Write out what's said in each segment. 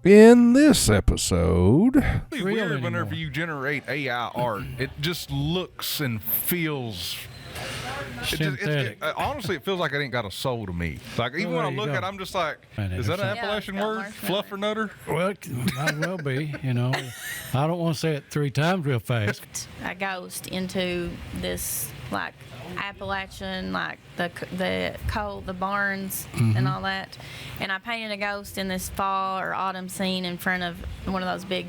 In this episode, It's weird whenever you generate AI art. It just looks and feels synthetic. Honestly, it feels like it ain't got a soul to me. Like even when I look at it, I'm just like, is that an Appalachian word? Fluffernutter? Well, it might well be, you know. I don't want to say it 3 times real fast. A ghost into this, like, Appalachian, like the coal, the barns and all that. And I painted a ghost in this fall or autumn scene in front of one of those big.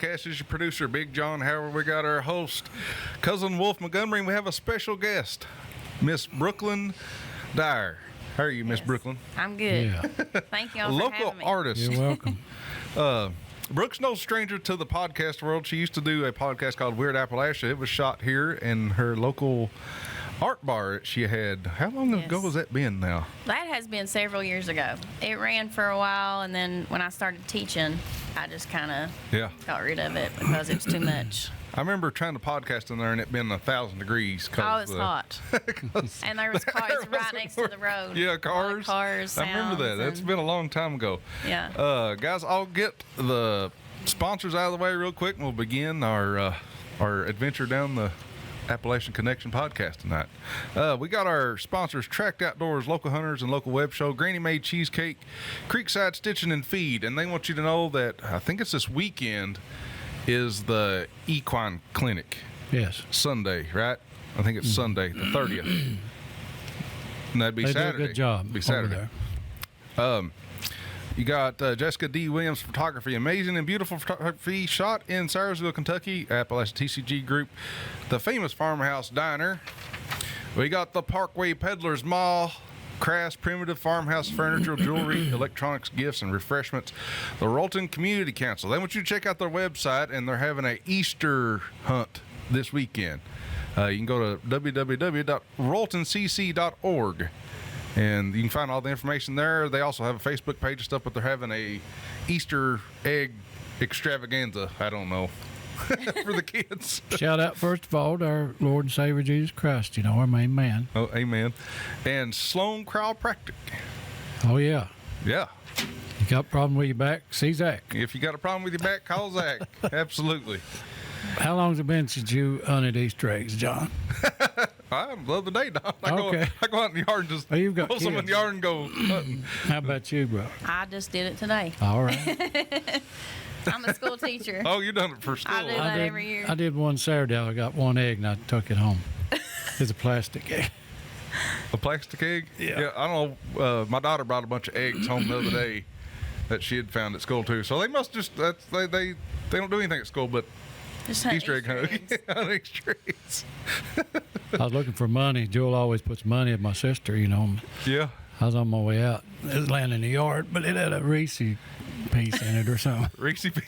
This is your producer, Big John Howard. We got our host, Cousin Wolf Montgomery, and we have a special guest, Miss Brooklynn Dyer. How are you, Miss Brooklynn? I'm good. Yeah. Thank you all for Local having me. artist. You're welcome. Brooke's no stranger to the podcast world. She used to do a podcast called Weird Appalachia. It was shot here in her local art bar that she had. How long ago has that been now? That has been several years ago. It ran for a while, and then when I started teaching, I just kind of got rid of it because it was too much. I remember trying to podcast in there, and it been 1,000 degrees. Oh, it's hot. And there was cars right next to the road. Yeah, cars. Cars, I remember that. That's been a long time ago. Yeah. Guys, I'll get the sponsors out of the way real quick, and we'll begin our adventure down the Appalachian Connection podcast tonight. We got our sponsors, Tracked Outdoors, Local Hunters, and Local Webshow, GrannyMade Cheesecake, Creekside, Stitchin, and Feed. And they want you to know that I think it's this weekend is the equine clinic. Yes. Sunday, right? I think it's Sunday, the 30th. And that'd be They Saturday. do a good job. It'd be Saturday. Over there. You got Jessica D. Williams Photography, amazing and beautiful photography, shot in Sayersville, Kentucky, Appalachian TCG Group, the famous Farmhouse Diner. We got the Parkway Peddlers Mall, crafts, primitive farmhouse furniture, jewelry, electronics, gifts, and refreshments. The Rolton Community Council. They want you to check out their website, and they're having an Easter hunt this weekend. You can go to www.roltoncc.org. And you can find all the information there. They also have a Facebook page and stuff, but they're having a Easter egg extravaganza. I don't know. For the kids. Shout out, first of all, to our Lord and Savior Jesus Christ, you know, our main man. Oh, amen. And Sloan Chiropractic. Oh, yeah. Yeah. You got a problem with your back? See Zach. If you got a problem with your back, call Zach. Absolutely. How long's it been since you hunted Easter eggs, John? I love the day, Don. I go out in the yard and just pull some in the yard and go hunting. How about you, bro? I just did it today. All right. I'm a school teacher. Oh, you done it for school. I do that every year. I did one Saturday. I got one egg and I took it home. It's a plastic egg. A plastic egg? Yeah. I don't know. My daughter brought a bunch of eggs home the other day that she had found at school too. So they must just they don't do anything at school but just hunt Easter egg hunting. On Easter eggs. I was looking for money. Joel always puts money in my sister, you know. Yeah. I was on my way out. It was laying in the yard, but it had a Reese piece in it or something. Reese piece?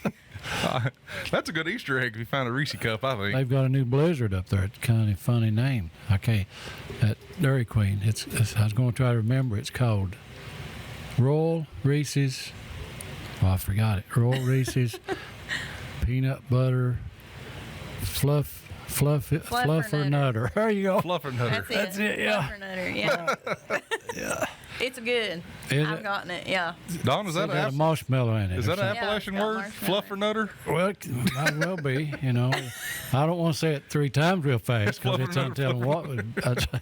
That's a good Easter egg if you find a Reese cup, I think. They've got a new Blizzard up there. It's kind of a funny name. Okay, at Dairy Queen. It's I was going to try to remember. It's called Royal Reese's. Oh, I forgot it. Royal Reese's peanut butter fluffernutter. There you go. Fluffernutter. That's it. Yeah. Fluffernutter. Yeah. Yeah. It's good. I've gotten it. Yeah. Don, is that a marshmallow in it? Is that an Yeah, Appalachian it's got word? Fluffernutter? Well, it might well be. You know, I don't want to say it 3 times real fast because it's untelling what I'd say.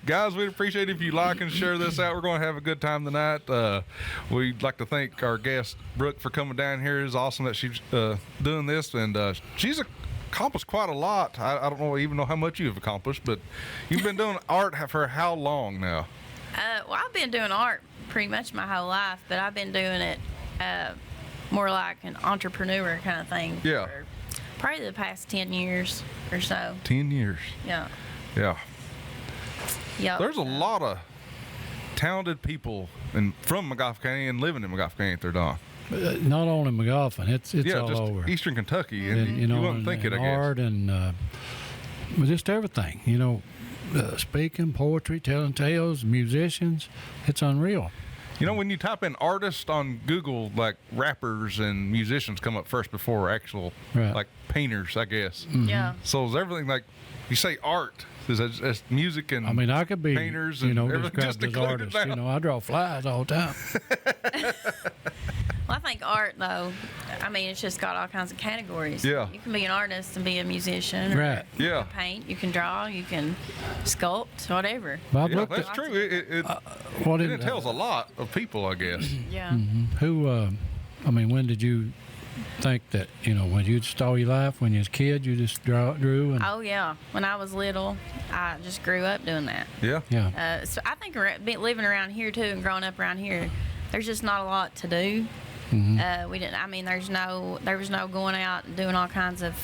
Guys, we'd appreciate it if you like and share this out. We're going to have a good time tonight. We'd like to thank our guest, Brooke, for coming down here. It's awesome that she's doing this, and she's accomplished quite a lot. I don't even know how much you've accomplished, but you've been doing art for how long now? Well, I've been doing art pretty much my whole life, but I've been doing it more like an entrepreneur kind of thing. Yeah. For probably the past 10 years or so. 10 years. Yeah. Yeah. Yep. There's a lot of talented people from Magoffin County and living in Magoffin County at their dawn. Not only Magoffin, it's all just over. Eastern Kentucky, and you wouldn't think it, I guess. Art and just everything, speaking, poetry, telling tales, musicians. It's unreal. When you type in artist on Google, like rappers and musicians come up first before actual, like painters, I guess. Mm-hmm. Yeah. So is everything like, you say art, is that music and I mean, I could be, painters and everything just described as artist. I draw flies all the time. Well, I think art, though, it's just got all kinds of categories. Yeah. You can be an artist and be a musician. Right. You Yeah. can paint, you can draw, you can sculpt, whatever. Well, I've Yeah, looked that's at true. It it tells a lot of people, I guess. Yeah. who. When did you think that when you just all your life, when you was a kid, you just drew and Oh, yeah. When I was little, I just grew up doing that. Yeah. yeah. So I think living around here, too, and growing up around here, there's just not a lot to do. We didn't. There was no going out and doing all kinds of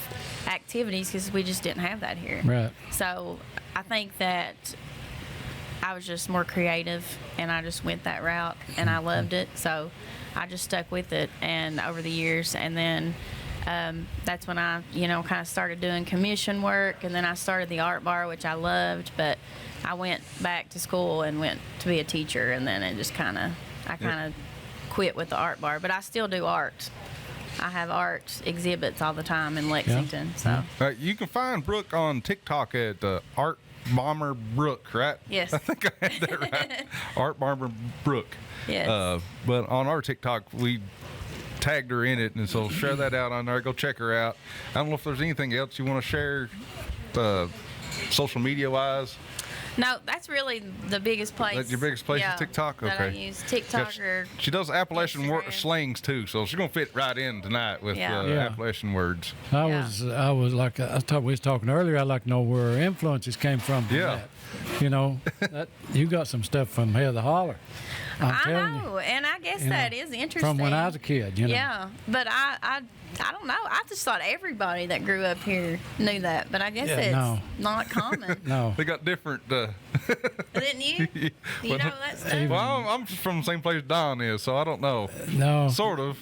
activities because we just didn't have that here. Right. So I think that I was just more creative, and I just went that route, and I loved it. So I just stuck with it, and over the years, and then that's when I, kind of started doing commission work, and then I started the art bar, which I loved, but I went back to school and went to be a teacher, and then it just I quit with the art bar, but I still do art. I have art exhibits all the time in Lexington. So You can find Brooke on TikTok at Art Bomber Brooke, right? Yes. I think I had that right. Art Bomber Brooke. Yes. But on our TikTok, we tagged her in it, and so share that out on there. Go check her out. I don't know if there's anything else you want to share, social media wise. No, that's really the biggest place. That's your biggest place is TikTok? That I Okay. use TikTok or She does Appalachian Instagram. slangs too, so she's gonna fit right in tonight with Yeah. Appalachian words. I Yeah. was like we was talking earlier. I'd like to know where her influences came from. Yeah. That, you got some stuff from Head of the Holler. I'm I telling know, and I guess that is interesting. From when I was a kid, Yeah, but I don't know. I just thought everybody that grew up here knew that, but I guess it's not common. No. They got different. Didn't you? You know that stuff? Well, I'm from the same place Don is, so I don't know. No. Sort of.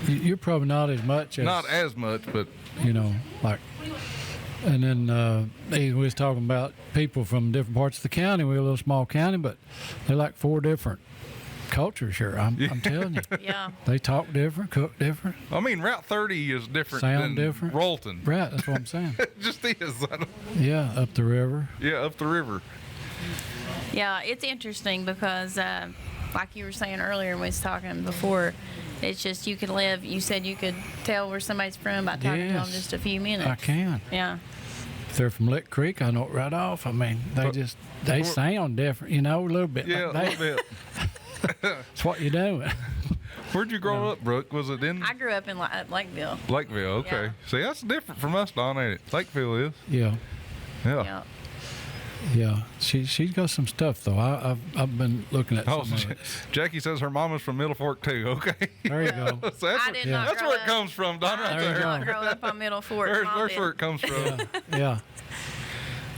You're probably not as much as. Not as much, but like. And then he was talking about people from different parts of the county. We're a little small county, but they're like 4 different cultures here. I'm telling you. Yeah. They talk different, cook different. I mean, Route 30 is different Sound than different. Rolton. Right, that's what I'm saying. It just is. Yeah, up the river. Yeah, up the river. Yeah, it's interesting because, like you were saying earlier when we was talking before, it's just you can live. You said you could tell where somebody's from by talking to them Yes, just a few minutes. I can. Yeah. If they're from Lick Creek, I know it right off. I mean, they sound different, a little bit. Yeah, like a little bit. That's what you do. Where'd you grow up, Brooke? Was it in I grew up in Lakeville. Lakeville? Okay. Yeah. See, that's different from us, Don, ain't it? Lakeville is. Yeah, Yeah. Yeah. yeah. She's got some stuff though. I've been looking at Oh, some of it. Jackie says her mama's from Middle Fork too. Okay. There you go. So that's I did not that's grow where it up. comes from, Don. Right I There you did there. go. not grow up on Middle Fork. There's, Mom there's did. where it comes from. Yeah.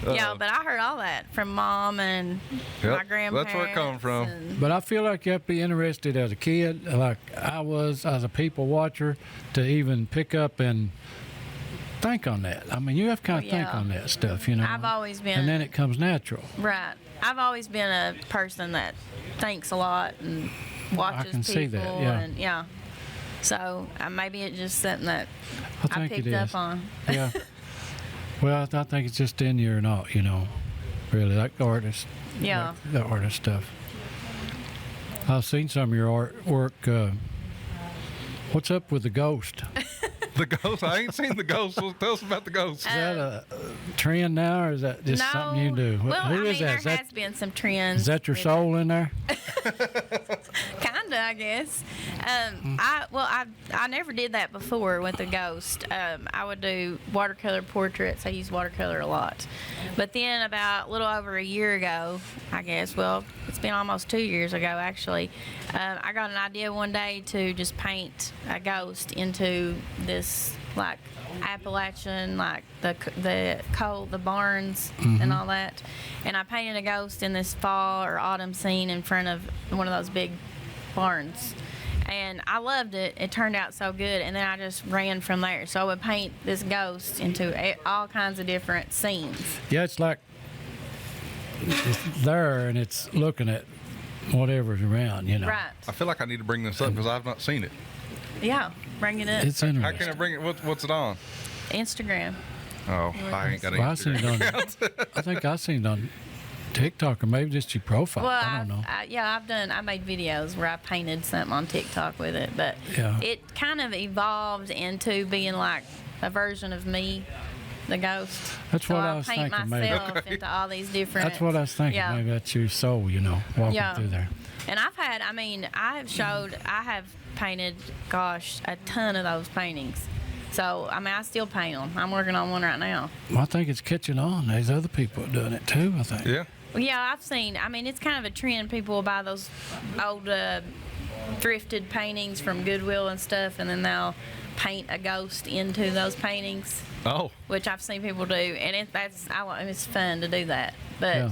Yeah, but I heard all that from Mom and Yep, my grandparents. that's where it come from. and- But I feel like you have to be interested as a kid, like I was as a people watcher, to even pick up and think on that. I mean, you have to kind of think yeah. on that stuff, I've always been And then it comes natural. right. I've always been a person that thinks a lot and watches can people. see that, yeah. And yeah. So maybe it's just something that I think picked it up is. on. Yeah. Well, I think it's just in you or not, really, like the artist. Yeah. Like the artist stuff. I've seen some of your artwork. What's up with the ghost? The ghost? I ain't seen the ghost. Well, tell us about the ghost. Is that a trend now, or is that just no, something you do? Well, Who I is mean, that? there has been some trends. Is that your with soul in there? Kinda, I guess. I never did that before with the ghost. I would do watercolor portraits. I use watercolor a lot. But then about a little over a year ago, I guess, well, it's been almost 2 years ago actually, I got an idea one day to just paint a ghost into this like Appalachian, like the coal, the barns and all that. And I painted a ghost in this fall or autumn scene in front of one of those big barns. And I loved it. It turned out so good. And then I just ran from there. So I would paint this ghost into all kinds of different scenes. Yeah, it's like it's there and it's looking at whatever's around, you know. Right. I feel like I need to bring this up because I've not seen it. Yeah. Bring it up. It's How interesting. can I bring it? What's it on? Instagram. Oh, I ain't got Well, I seen Instagram. it on. I think I seen it on TikTok or maybe just your profile. Well, I don't know. I made videos where I painted something on TikTok with it, but Yeah. it kind of evolved into being like a version of me, the ghost. That's So what I I'll was paint thinking, maybe. myself into all these different. That's what I was thinking. Yeah. Maybe that's your soul, you know, walking Yeah. through there. And I have painted, gosh, a ton of those paintings. So, I mean, I still paint them. I'm working on one right now. Well, I think it's catching on. There's other people doing it too, I think. Yeah. Well, yeah, I've seen, I mean, it's kind of a trend. People will buy those old thrifted paintings from Goodwill and stuff, and then they'll paint a ghost into those paintings, Oh. which I've seen people do. And it's fun to do that. But Yeah.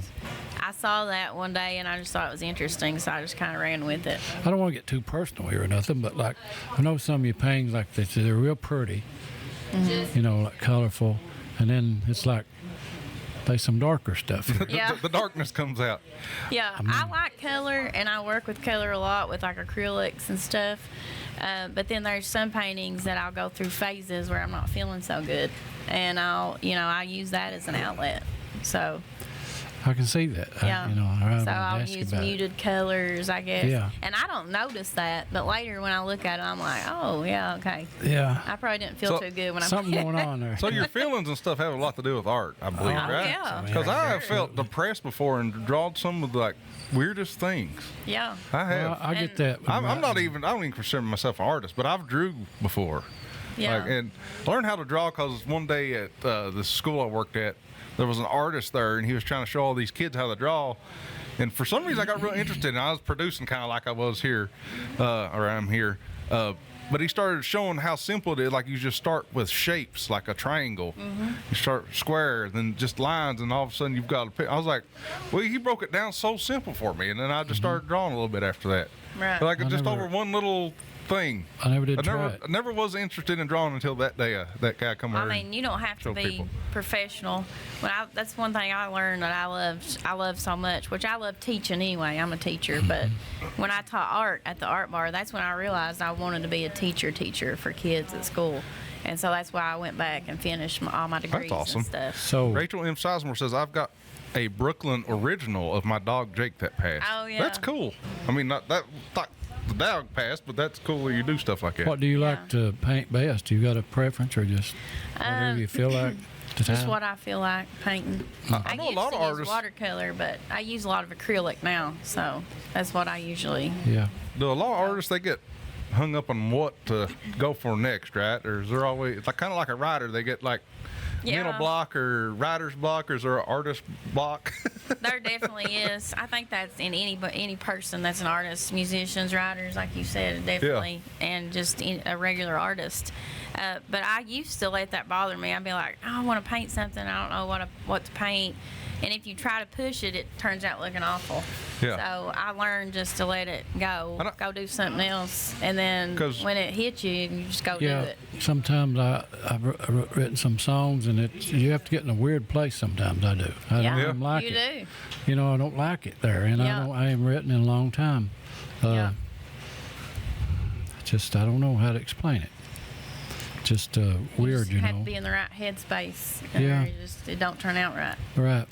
I saw that one day, and I just thought it was interesting, so I just kind of ran with it. I don't want to get too personal here or nothing, but like I know some of your paintings like this, they're real pretty, you know, like colorful, and then it's like there's some darker stuff here. Yeah. The darkness comes out. Yeah, I like color, and I work with color a lot with like acrylics and stuff. But then there's some paintings that I'll go through phases where I'm not feeling so good, and I use that as an outlet. So I can see that. yeah, I so I'll ask you use about muted colors, I guess. Yeah. And I don't notice that, but later when I look at it, I'm like, oh yeah, okay. it. Yeah. I probably didn't feel So- too good when I Something going on there. So your feelings and stuff have a lot to do with art, I believe, Oh, right? yeah. Because I have felt depressed before and drawn some of the like weirdest things. Yeah. I have. Well, I get And that. with I'm my- not even. I don't even consider myself an artist, but I've drew before. Yeah. And learned how to draw because one day at the school I worked at, there was an artist there, and he was trying to show all these kids how to draw. And for some reason, I got real interested, and I was producing kind of like I was here, or I'm here. But he started showing how simple it is. Like you just start with shapes, like a triangle. You start square, then just lines, and all of a sudden you've got a pic. I was like, well, he broke it down so simple for me, and then I just started drawing a little bit after that. Right. Like I just never- over one little thing. I never did try I it. never was interested in drawing until that day. That guy come over. I mean, you don't have to show be people. professional. That's one thing I learned that I love so much, which I love teaching anyway. I'm a teacher, but when I taught art at the art bar, that's when I realized I wanted to be a teacher for kids at school. And so that's why I went back and finished all my degrees awesome. and stuff. So Rachel M. Sizemore says, I've got a Brooklyn original of my dog Jake that passed. Oh, yeah. That's cool. I mean, not the dog passed, but that's cool that you do stuff like that. what do you like to paint best? You got a preference or just whatever you feel like? at the Just time? what I feel like painting. I know a used lot to of use artists- watercolor, but I use a lot of acrylic now, so that's what I usually. Yeah. Do a lot of artists, they get hung up on what to go for next, right? Or is there always, it's like kind of like a writer, they get like mental Yeah. block or writer's block, or is there an artist block? There definitely is. I think that's in any person that's an artist, musicians, writers, like you said, definitely, and just a regular artist. But I used to let that bother me. I'd be like, oh, I want to paint something. I don't know what to paint. And if you try to push it, it turns out looking awful. Yeah. So I learned just to let it go. I don't- Go do something else. And then 'Cause- when it hits you, you just go Yeah. do it. Sometimes I've written some songs, and you have to get in a weird place. Sometimes I do. I Yeah. don't even like You it. do. You know, I don't like it there, and Yeah. I haven't written in a long time. Yeah. Just I don't know how to explain it. Just weird, You you have to know. be in the right headspace. Yeah. Or it don't turn out right. Right.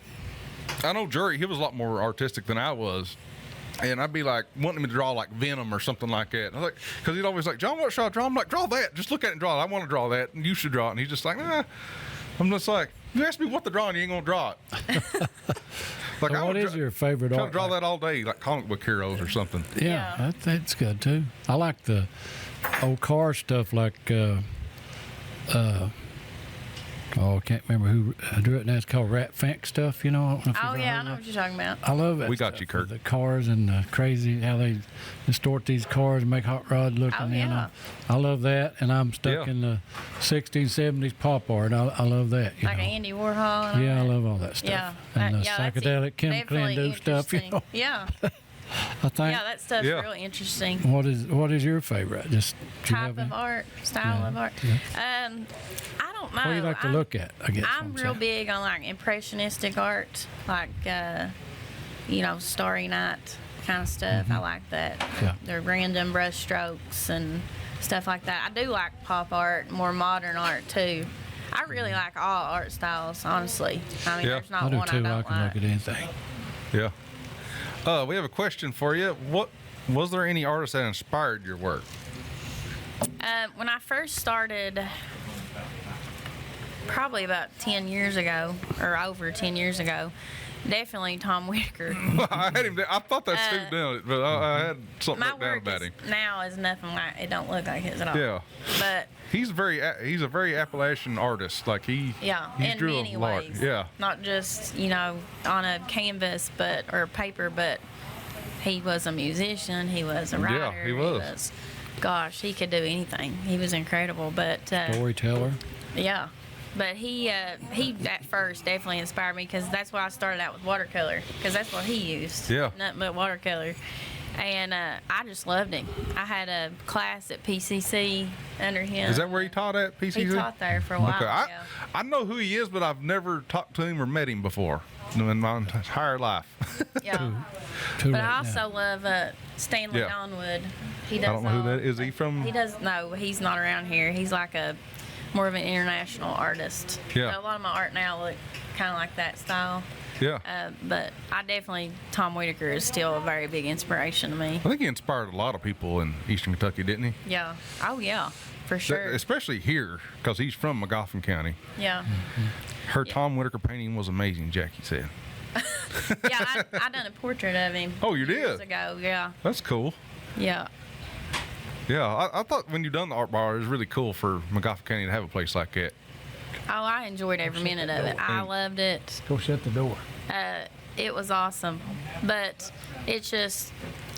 I know Jury, he was a lot more artistic than I was. And I'd be like wanting him to draw like Venom or something like that. I was like, because he'd always like, John, what should I draw? I'm like, draw that. Just look at it and draw it. I want to draw that, and you should draw it. And he's just like, nah. I'm just like, you ask me what to draw, and you ain't gonna draw it. Like, So what is your favorite try to art? draw that all day, like comic book heroes or something. Yeah, that's good too. I like the old car stuff, like I can't remember who drew it now. It's called Rat Fink stuff, you know. I don't know if Oh you've yeah, I heard know of what you're talking about. it. I love it. We got you, Kurt. The cars and the crazy how they distort these cars and make hot rod looking. Oh, you know. yeah. I love that, and I'm stuck Yeah. in the 60s, 70s pop art. I love that. You Like know. Andy Warhol. And Yeah, I all that. love all that stuff. Yeah, And the yeah, that's psychedelic chemical definitely induced stuff. You interesting. know. Yeah, I think. yeah, that stuff's Yeah. really interesting. What is your favorite? Just do you Type have of any? art, style Yeah, of art. yeah. I don't know. What do you like to I'm- look at? I guess I'm real big on like impressionistic art, like Starry Night kind of stuff. I like that. Mm-hmm. Yeah. The random brush strokes and stuff like that. I do like pop art, more modern art too. I really like all art styles, honestly. I mean, Yeah. there's not I do one too. I don't I can like. look at anything. Yeah. We have a question for you. What was there any artist that inspired your work? When I first started, probably about 10 years ago, or over 10 years ago, definitely Tom Whitaker. I had him. I thought that Steve done it, but I had something My written down work about him. now is nothing like, it don't look like his at all. Yeah. But He's a very Appalachian artist. Like he in drew many a lot. ways. Yeah. Not just, on a canvas or paper, but he was a musician, he was a writer. Yeah, he was. Gosh, he could do anything. He was incredible. But Storyteller. yeah. But he at first definitely inspired me because that's why I started out with watercolor because that's what he used. Yeah. Nothing but watercolor. And I just loved him. I had a class at PCC under him. Is that where he taught at PCC? He taught there for a while. Okay. yeah. I know who he is, but I've never talked to him or met him before in my entire life. Yeah. Two But right I also now. love Stanley Yeah. Donwood. He does I don't know who all- that is. He from? He does no. He's not around here. He's like more of an international artist. Yeah. So a lot of my art now look kind of like that style. Yeah. But I definitely Tom Whitaker is still a very big inspiration to me. I think he inspired a lot of people in Eastern Kentucky, didn't he? Yeah. Oh yeah, for sure. Especially here, because he's from Magoffin County. Yeah. Her Tom Whitaker painting was amazing, Jackie said. Yeah. I done a portrait of him. Oh, you years did? ago. Yeah. That's cool. Yeah. Yeah, I thought when you done the art bar, it was really cool for Magoffin County to have a place like that. Oh, I enjoyed every minute of it. I loved it. Go shut the door. It was awesome. But it's just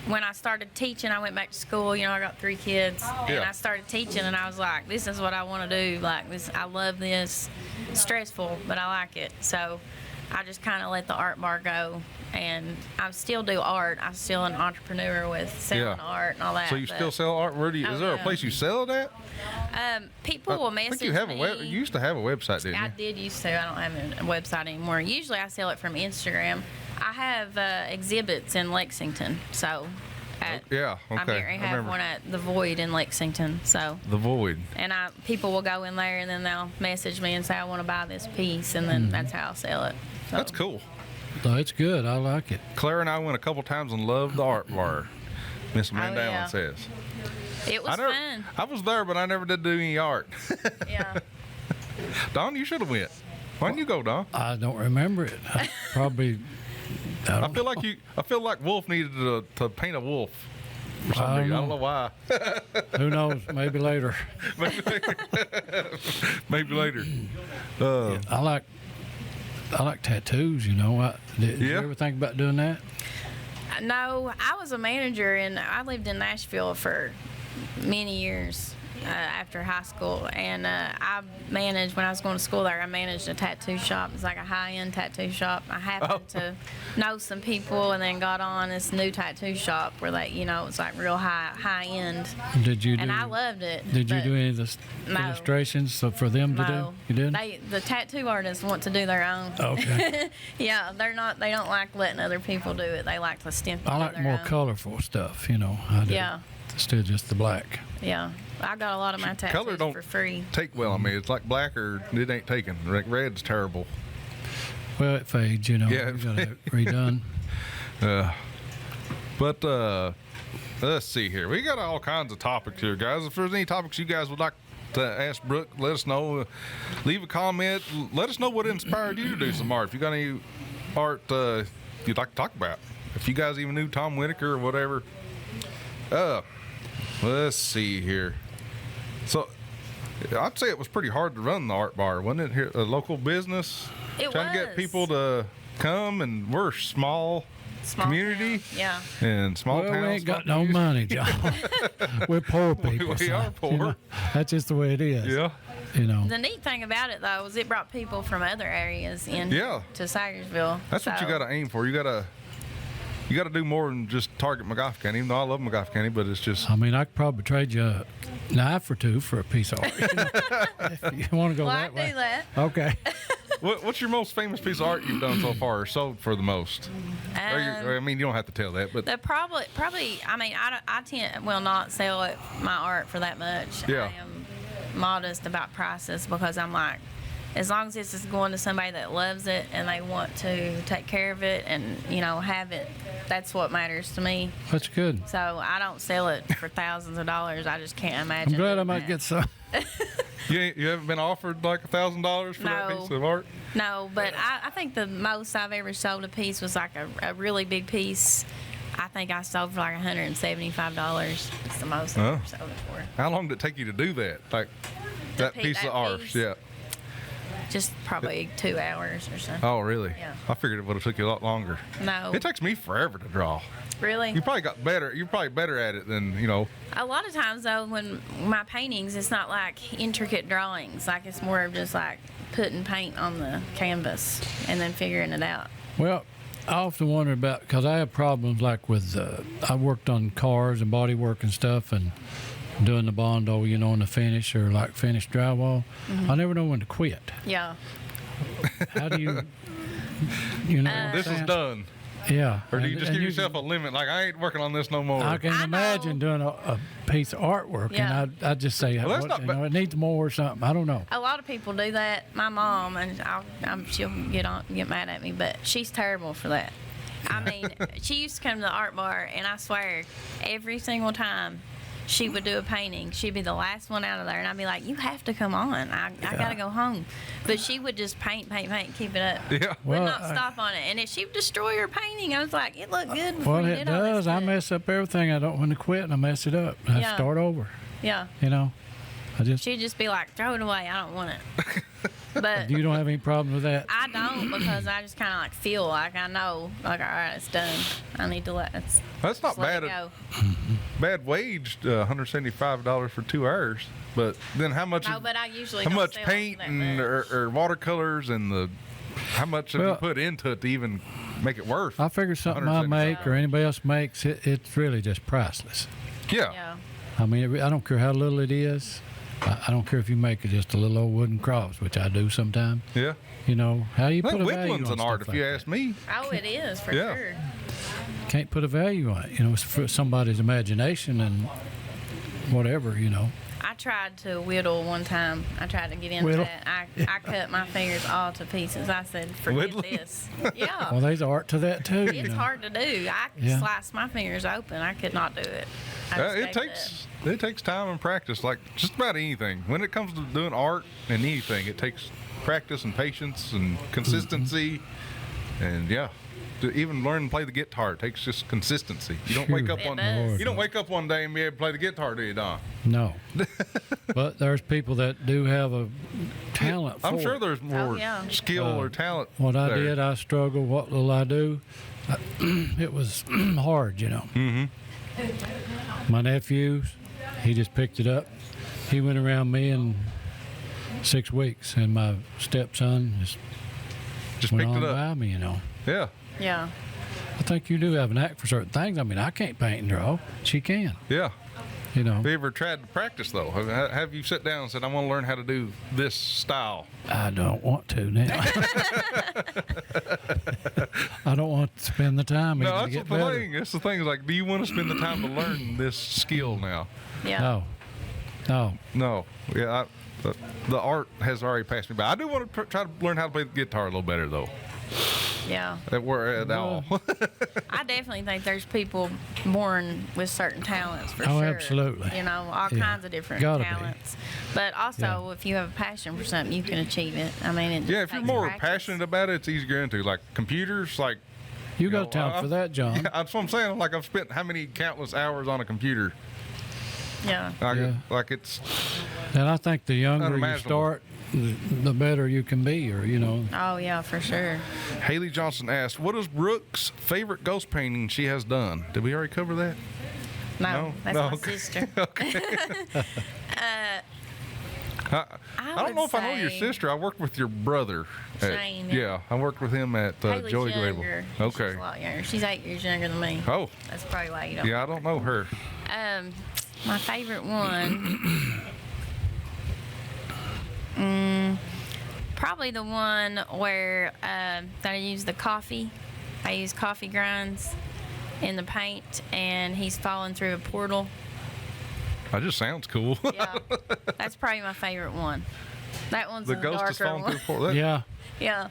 when I started teaching, I went back to school. I got 3 kids, and Yeah. I started teaching, and I was like, "This is what I want to do. Like this, I love this. It's stressful, but I like it." So I just kind of let the art bar go, and I still do art. I'm still an entrepreneur with selling Yeah. art and all that. So you but, still sell art? Where do you? Oh, Is there a yeah. place you sell it at? people will I message think you have me. you used to have a website, didn't I you? did used to. I don't have a website anymore. Usually I sell it from Instagram. I have exhibits in Lexington, so Yeah. Okay. I'm getting ready to I have remember. one at the Void in Lexington. So The Void. and people will go in there and then they'll message me and say I want to buy this piece, and then that's how I'll sell it. So, That's cool. No, it's good. I like it. Claire and I went a couple times and loved the art bar. Miss Amanda yeah. Allen says. It was fun. I was there, but I never did do any art. Yeah. Don, you should have went. Why didn't you go, Don? I don't remember it. I probably. I I don't feel like I feel like Wolf needed to paint a wolf. For some I don't reason. I don't know. know why. Who knows? Maybe later. Maybe later. I like tattoos. Did you Yeah. ever think about doing that? No, I was a manager and I lived in Nashville for many years after high school, and I managed when I was going to school there. I managed a tattoo shop. It's like a high-end tattoo shop. I happened to know some people, and then got on this new tattoo shop where it's like real high end, Did you do? and I loved it. Did you but do any of the No. illustrations for them to No, do? You did? the tattoo artists want to do their own. Okay. Yeah, they don't like letting other people do it. They like to stamp it I to like their more own. colorful stuff. I do. Yeah. Instead of just the black. Yeah, I got a lot of my Color tattoos don't for free. take well. I mean, it's like black or it ain't taken. Red's terrible. Well, it fades. Yeah. You got it redone. But let's see here. We got all kinds of topics here, guys. If there's any topics you guys would like to ask Brooke, let us know. Leave a comment. Let us know what inspired you to do some art. If you got any art you'd like to talk about. If you guys even knew Tom Whitaker or whatever. Let's see here. So I'd say it was pretty hard to run the art bar, wasn't it? Here, a local business. Trying to get people to come, and we're small community. Town. Yeah. And small Well, towns. we ain't got no money, John. We're poor people. We son. are poor. You know, that's just the way it is. Yeah. You know. The neat thing about it, though, is it brought people from other areas in to Sayersville. That's what you got to aim for. You got to do more than just target Magoffin County. Even though I love Magoffin County, but it's just. I mean, I could probably trade you a knife or two for a piece of art. You know, if you want to go Well, that I way. do that. Okay. What's your most famous piece of art you've done so far, or sold for the most? I mean, you don't have to tell that, but The probably. I mean, I tend will not sell my art for that much. Yeah. I am modest about prices because I'm like, as long as this is going to somebody that loves it and they want to take care of it and have it, that's what matters to me. That's good. So I don't sell it for thousands of dollars. I just can't imagine. I'm glad I doing might that. get some. you haven't been offered like $1,000 for that No. piece of art. No, but I think the most I've ever sold a piece was like a really big piece. I think I sold for like $175. It's the most I've ever sold it for. How long did it take you to do that? Like that piece of art? piece? Yeah. Just probably 2 hours or something. Oh, really? Yeah. I figured it would have took you a lot longer. No. It takes me forever to draw. Really? You probably got better. You're probably better at it than A lot of times, though, when my paintings, it's not like intricate drawings. Like, it's more of just like putting paint on the canvas and then figuring it out. Well, I often wonder about, because I have problems like with, I worked on cars and body work and stuff and doing the Bondo, and the finish or like finished drywall. I never know when to quit. Yeah. How do you, you know? this is done. Yeah. Or do you And- just and give yourself a limit? Like, I ain't working on this no more. I can I imagine know. doing a piece of artwork, Yeah. and I just say, Well, that's what, not you ba- know, it needs more or something. I don't know. A lot of people do that. My mom, and she'll get mad at me, but she's terrible for that. I mean, she used to come to the art bar, and I swear, every single time she would do a painting, she'd be the last one out of there, and I'd be like, "You have to come on. I gotta go home." But she would just paint, keep it up. Yeah. Would Well, not stop on it, and if she would destroy her painting, I was like, "It looked good before Well, you it did all this does. I stuff." mess up everything. I don't want to quit, and I mess it up. I Yeah. start over. Yeah, I just. she'd just be like, "Throw it away. I don't want it." But You don't have any problem with that? I don't, because I just kind of like feel like I know, like, all right, it's done. I need to That's not just let bad. it go. Bad waged $175 for 2 hours. But then how much? No, but I usually how don't much sell paint that and much. or watercolors and how much have you Well- put into it to even make it worth? I figure something I make or anybody else makes, it's really just priceless. Yeah. I mean, I don't care how little it is. I don't care if you make just a little old wooden cross, which I do sometimes. Yeah. How you I put think a value woodland's on an art, stuff if you like ask me. Oh, it is for Yeah. sure. that. Can't put a value on it. It's for somebody's imagination and whatever. I tried to whittle one time. I tried to get into Whittle? that. I cut my fingers all to pieces. I said, forget Whittling? this. Yeah. Well, there's art to that too. It's hard to do. I could Yeah. slice my fingers open. I could not do it. I just It gave takes time and practice, like just about anything. When it comes to doing art and anything, it takes practice and patience and consistency, and to even learn to play the guitar, it takes just consistency. You don't wake Sure. up It one does. you don't wake up one day and be able to play the guitar, do you, Don? No. But there's people that do have a talent for I'm sure it. there's more yeah. skill or talent. What I there. did, I struggled. What little I do, it was hard, Mm-hmm. My nephew, he just picked it up. He went around me in 6 weeks, and my stepson just went picked on it up. by me, Yeah, Yeah. I think you do have an act for certain things. I mean, I can't paint and draw. She can, yeah. you know. Have you ever tried to practice though? Have you sat down and said, "I want to learn how to do this style"? I don't want to now. I don't want to spend the time even No, to that's get the better. thing. That's the thing. Is like, do you want to spend the time to learn this skill now? Yeah. No. No. Yeah, the art has already passed me by. I do want to try to learn how to play the guitar a little better, though. Yeah. that were at all. I definitely think there's people born with certain talents for Oh, sure. absolutely. You know, all Yeah. kinds of different Gotta be. talents. But also, if you have a passion for something, you can achieve it. I mean, it just Yeah, if you're takes more practice. passionate about it, it's easier to get into. Like computers, like You got know, talent for that, John. that's what I'm saying. Like I've spent how many countless hours on a computer. Yeah. Like it's And I think the younger you Unimaginable. start, the better you can be, or, you know. Oh, yeah, for sure. Haley Johnson asked, "What is Brooke's favorite ghost painting she has done?" Did we already cover that? No, that's my okay. sister. I don't know if I know your sister. I worked with your brother. Shane. Yeah, I worked with him at Haley's Joey Label. younger. Okay. She's a lot younger. She's 8 years younger than me. Oh, That's probably why you don't. yeah, I don't know her. My favorite one. Probably the one where that I use the coffee. I use coffee grinds in the paint, and he's falling through a portal. That just sounds cool. Yeah, that's probably my favorite one. That one's The the ghost is darker falling one. through the portal. Yeah. Yeah,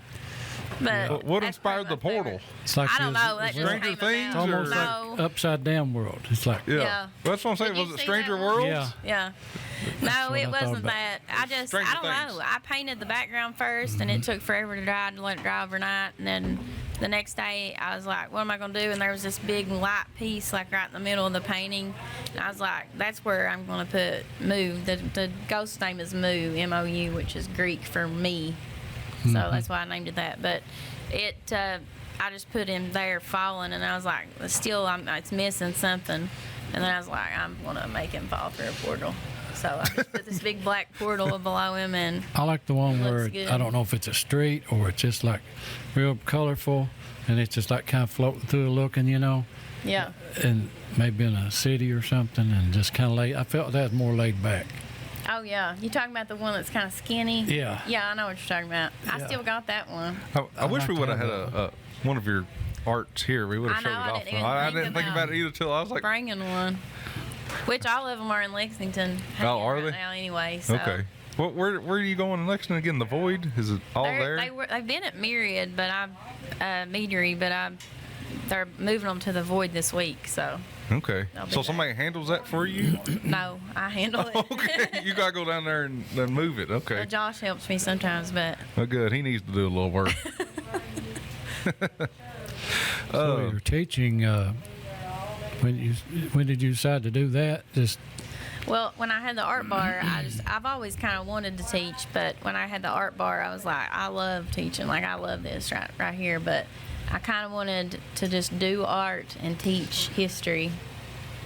but What that's inspired probably the my portal? favorite. It's like I don't know. That just Stranger came Things about. or- almost No. like upside down world. It's like, Yeah. Yeah. That's what I'm saying. Did you Was it see Stranger that one? Worlds? yeah. Yeah. No, what it I thought wasn't about. that. I Stranger don't Things. know. I painted the background first, and it took forever to dry, and let it dry overnight. And then the next day, I was like, what am I going to do? And there was this big light piece, like right in the middle of the painting. And I was like, that's where I'm going to put Moo. The ghost's name is Moo, M-O-U, which is Greek for me. So that's why I named it that. But it, I just put him there falling, and I was like, still, it's missing something. And then I was like, I'm going to make him fall through a portal. So I just put this big black portal below him, and I like the one where Looks good. I don't know if it's a street or it's just like real colorful, and it's just like kind of floating through looking, you know, yeah. and maybe in a city or something, and just kind of laid. I felt that was more laid back. Oh, yeah. You talking about the one that's kind of skinny? Yeah. Yeah, I know what you're talking about. I Yeah. still got that one. I wish like we to would have have had a one of your arts here. We would have I showed know, it I off. didn't even I think didn't think about about it either till I was like, Bringing one. Which all of them are in Lexington. hanging are right they? Now anyway. So. okay. Where are you going in Lexington again? The Void? Is it all there? They've been at Myriad, but Meadery, but they're moving them to the Void this week. So Okay. I'll be So back. somebody handles that for you? no, I handle it. Okay. You gotta go down there and move it. Okay. Josh helps me sometimes, but Well, good. He needs to do a little work. So you're teaching. When did you decide to do that? Just well, when I had the art bar, I've always kind of wanted to teach, but when I had the art bar, I was like, I love teaching. Like I love this right here, but I kind of wanted to just do art and teach history.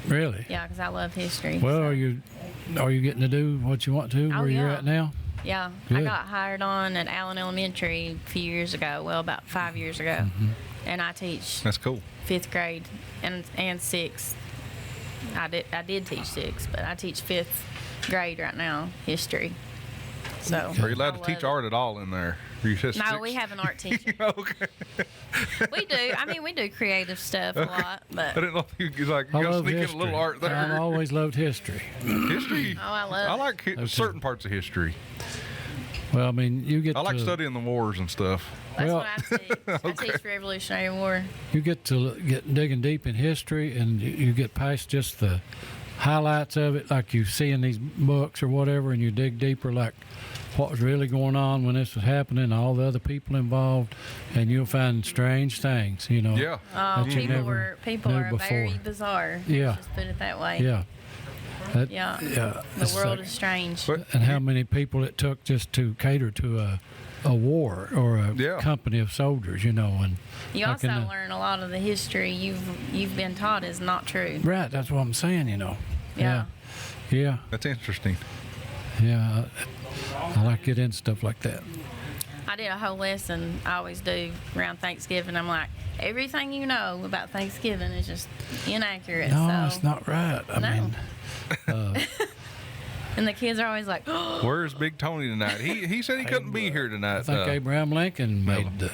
really. Yeah, because I love history. Well, so. are you getting to do what you want to Oh, where you're yeah. at now? Yeah, I Good. got hired on at Allen Elementary a few years ago. Well, about 5 years ago, and I teach That's cool. 5th grade and 6th. I did teach 6th, but I teach 5th grade right now, history. So Are you allowed I to teach love art at all in there? Or you just it. No, we have an art teacher. Okay. We do. I mean, we do creative stuff a lot, I but didn't know if you like I you love sneak in a history. little art there. I've always loved history. History. I love I it. like certain parts of history. Well, I mean, you get I like to, studying the wars and stuff. That's well- what I teach. I teach Revolutionary War. You get to get digging deep in history, and you get past just the highlights of it, like you see in these books or whatever, and you dig deeper, like what was really going on when this was happening, all the other people involved, and you'll find strange things, you know. Yeah. Oh, That you people never are knew very before. bizarre. Yeah. Let's just put it that way. Yeah. That- Yeah. Yeah. The it's world like- is strange. But and how many people it took just to cater to a war or a Yeah. company of soldiers, you know, and You like also in the- learn a lot of the history you've been taught is not true. right. That's what I'm saying, you know. Yeah. Yeah. that's interesting. Yeah. I like to get into stuff like that. I did a whole lesson. I always do around Thanksgiving. I'm like, everything you know about Thanksgiving is just inaccurate. No, so. that's not right. I No. mean, And the kids are always like, oh, Where's Big Tony tonight? He said he couldn't be here I tonight. think Abraham Lincoln made the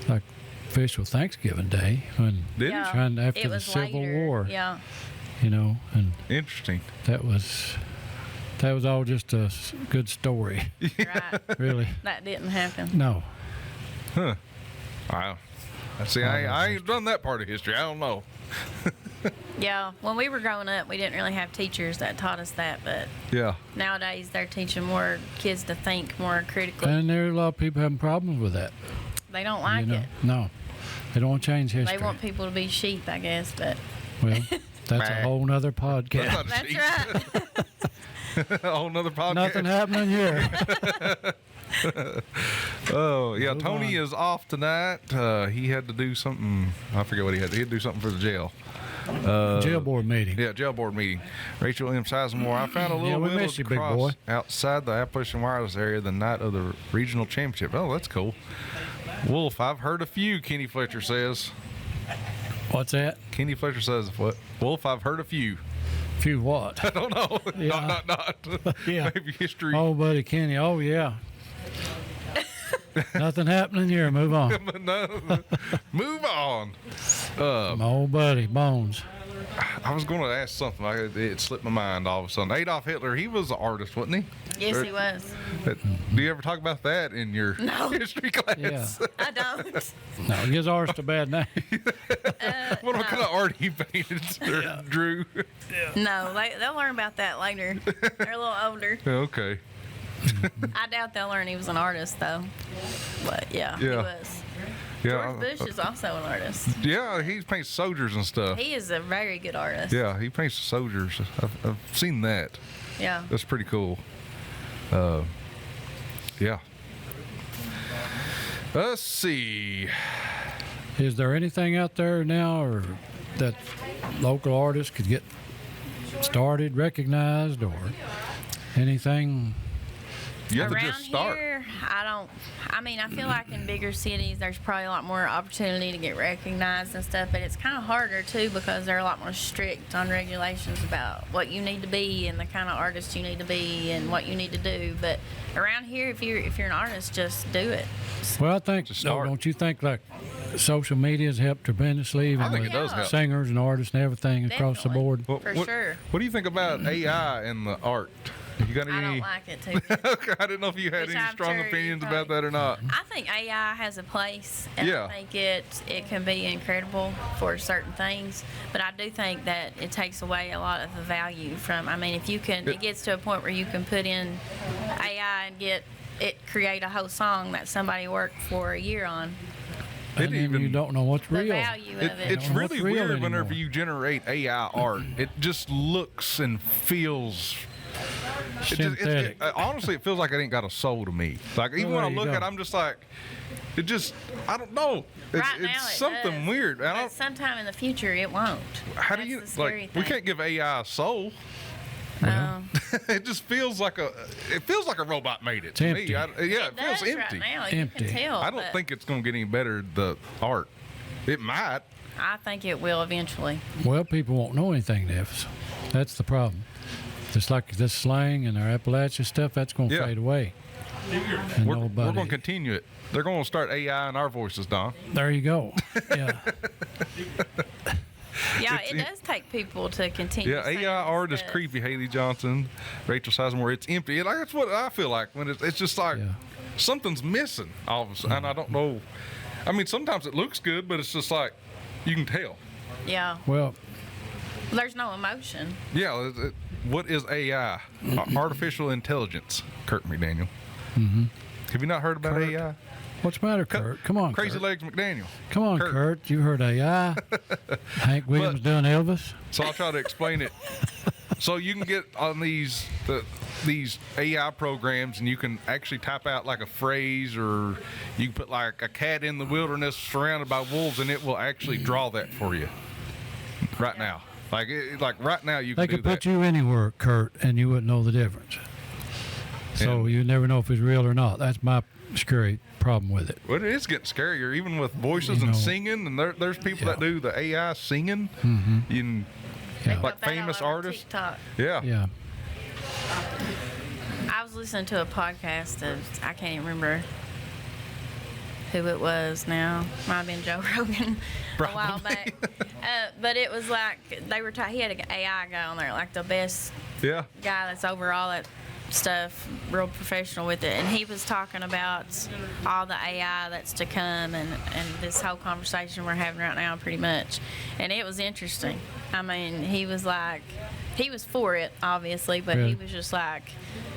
like official Thanksgiving Day when Did yeah, trying after it the was Civil later. War. Yeah. you know, and he? Interesting. that was all just a good story, Right. really. That didn't happen. No, Huh. Wow. See, I ain't done that part of history. I don't know. Yeah, when we were growing up, we didn't really have teachers that taught us that, but Yeah. nowadays they're teaching more kids to think more critically. And there are a lot of people having problems with that. They don't like it. No, they don't want to change history. They want people to be sheep, I guess, but Well, that's a whole nother podcast. that's right. A whole nother podcast. Nothing happening here. Oh, yeah. Move Tony on. is off tonight. He had to do something. I forget what he had to do something for the jail. Jail board meeting. Yeah, jail board meeting. Rachel M. Sizemore. I found a little we willow miss you, big cross boy. outside the Appalachian Wireless area the night of the regional championship. Oh, that's cool. Wolf, I've heard a few, Kenny Fletcher says. What's that? Kenny Fletcher says, what? Wolf, I've heard a few. Few what? I don't know. Yeah. Not. Yeah. Maybe history. Oh, buddy Kenny. Oh, yeah. Nothing happening here. Move on. No. Move on. My old buddy Bones. I was going to ask something. It slipped my mind all of a sudden. Adolf Hitler, he was an artist, wasn't he? Yes, he was. Do you ever talk about that in your No. history class? Yeah. I don't. No, it gives artist a bad name. What kind of art he painted or drew? No, they'll learn about that later. They're a little older. Okay. I doubt they'll learn he was an artist, though. But yeah, he Yeah. was. Yeah. George Bush is also an artist. Yeah, he paints soldiers and stuff. He is a very good artist. Yeah, he paints soldiers. I've seen that. Yeah. That's pretty cool. Yeah. Let's see. Is there anything out there now or that local artists could get started, recognized, or anything? You have to Around just start. here, I feel like in bigger cities, there's probably a lot more opportunity to get recognized and stuff, but it's kind of harder too because they're a lot more strict on regulations about what you need to be and the kind of artist you need to be and what you need to do. But around here, if you're an artist, just do it. Well, I think, Just start. don't you think like social media has helped tremendously, even I think with it does help. singers and artists and everything across the Definitely. board? For sure. What do you think about AI and the art? You got any? I don't like it too. Okay, I didn't know if you had Which any I'm strong sure you opinions probably- about that or not. I think AI has a place, and Yeah. I think it can be incredible for certain things. But I do think that it takes away a lot of the value from. I mean, if you can, it gets to a point where you can put in AI and create a whole song that somebody worked for a year on. And then even- you don't know what's The real. value of it. It's don't know what's really real weird whenever anymore. you generate AI art. It just looks and feels. Synthetic. Honestly, it feels like it ain't got a soul to me. Like even Well, when I there you look go. at it, I'm just like, I don't know. Right now, It's it something does. weird. I But don't. sometime in the future, it won't. How do That's you the scary like? We thing. can't give AI a soul. It just feels like a robot made it to empty. me. It feels does empty. Right now. You Empty. can tell. I don't but think it's going to get any better. The art, it might. I think it will eventually. Well, people won't know anything to us. That's the problem. Just like this slang and our Appalachia stuff, that's going to Yeah. fade away. And We're nobody. going to continue it. They're going to start AI in our voices, Don. There you go. Yeah. Yeah, It's- it does take people to continue. Yeah, saying AI art is stuff. creepy. Haley Johnson, Rachel Sizemore. It's empty. That's what I feel like when it's just like Yeah. something's missing all of a sudden. And I don't know. I mean, sometimes it looks good, but it's just like you can tell. Yeah, Well, there's no emotion. Yeah. What is AI? Artificial intelligence. Kurt McDaniel. Have you not heard about Kurt. AI? what's the matter, Kurt? Come on, Crazy Kurt. Legs McDaniel. Come on, Kurt. You heard AI. Hank Williams doing Elvis. So I'll try to explain it. So you can get on these AI programs, and you can actually type out like a phrase, or you can put like a cat in the wilderness surrounded by wolves, and it will actually draw that for you. Right now, like right now, you They can could do put that. you anywhere, Kurt, and you wouldn't know the difference. So And- you never know if it's real or not. That's my scary problem with it. Well, it is getting scarier, even with voices You and know. singing. And there's people that do the AI singing. You can, Yeah. like Put that all famous over artists. TikTok. Yeah. Yeah. I was listening to a podcast of, I can't even remember who it was now. Might have been Joe Rogan a while back. But it was like they were he had an AI guy on there, like the best Yeah. guy that's over all that stuff, real professional with it. And he was talking about all the AI that's to come and this whole conversation we're having right now pretty much. And it was interesting. I mean, he was for it, obviously, but he was just like,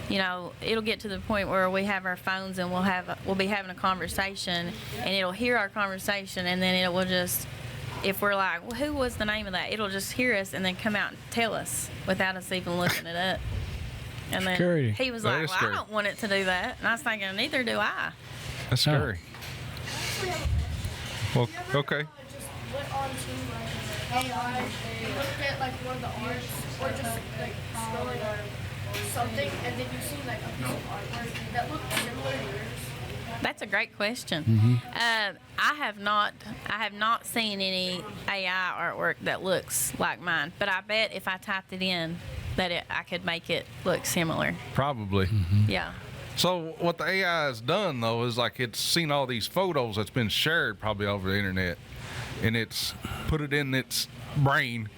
you know, it'll get to the point where we have our phones and we'll be having a conversation and it'll hear our conversation and then it will just, if we're like, well, who was the name of that? It'll just hear us and then come out and tell us without us even looking it up. And then Scary. he was like, well, I don't want it to do that. And I was thinking, neither do I. That's scary. Well, okay. Just went on to like AI and looked at like one of the arts or just like scrolling or something, and then you see like a piece of artwork that looked similar to yours. That's a great question. I have not seen any AI artwork that looks like mine, but I bet if I typed it in, that I could make it look similar. Probably. Yeah. So what the AI has done though is like it's seen all these photos that's been shared probably over the internet, and it's put it in its brain,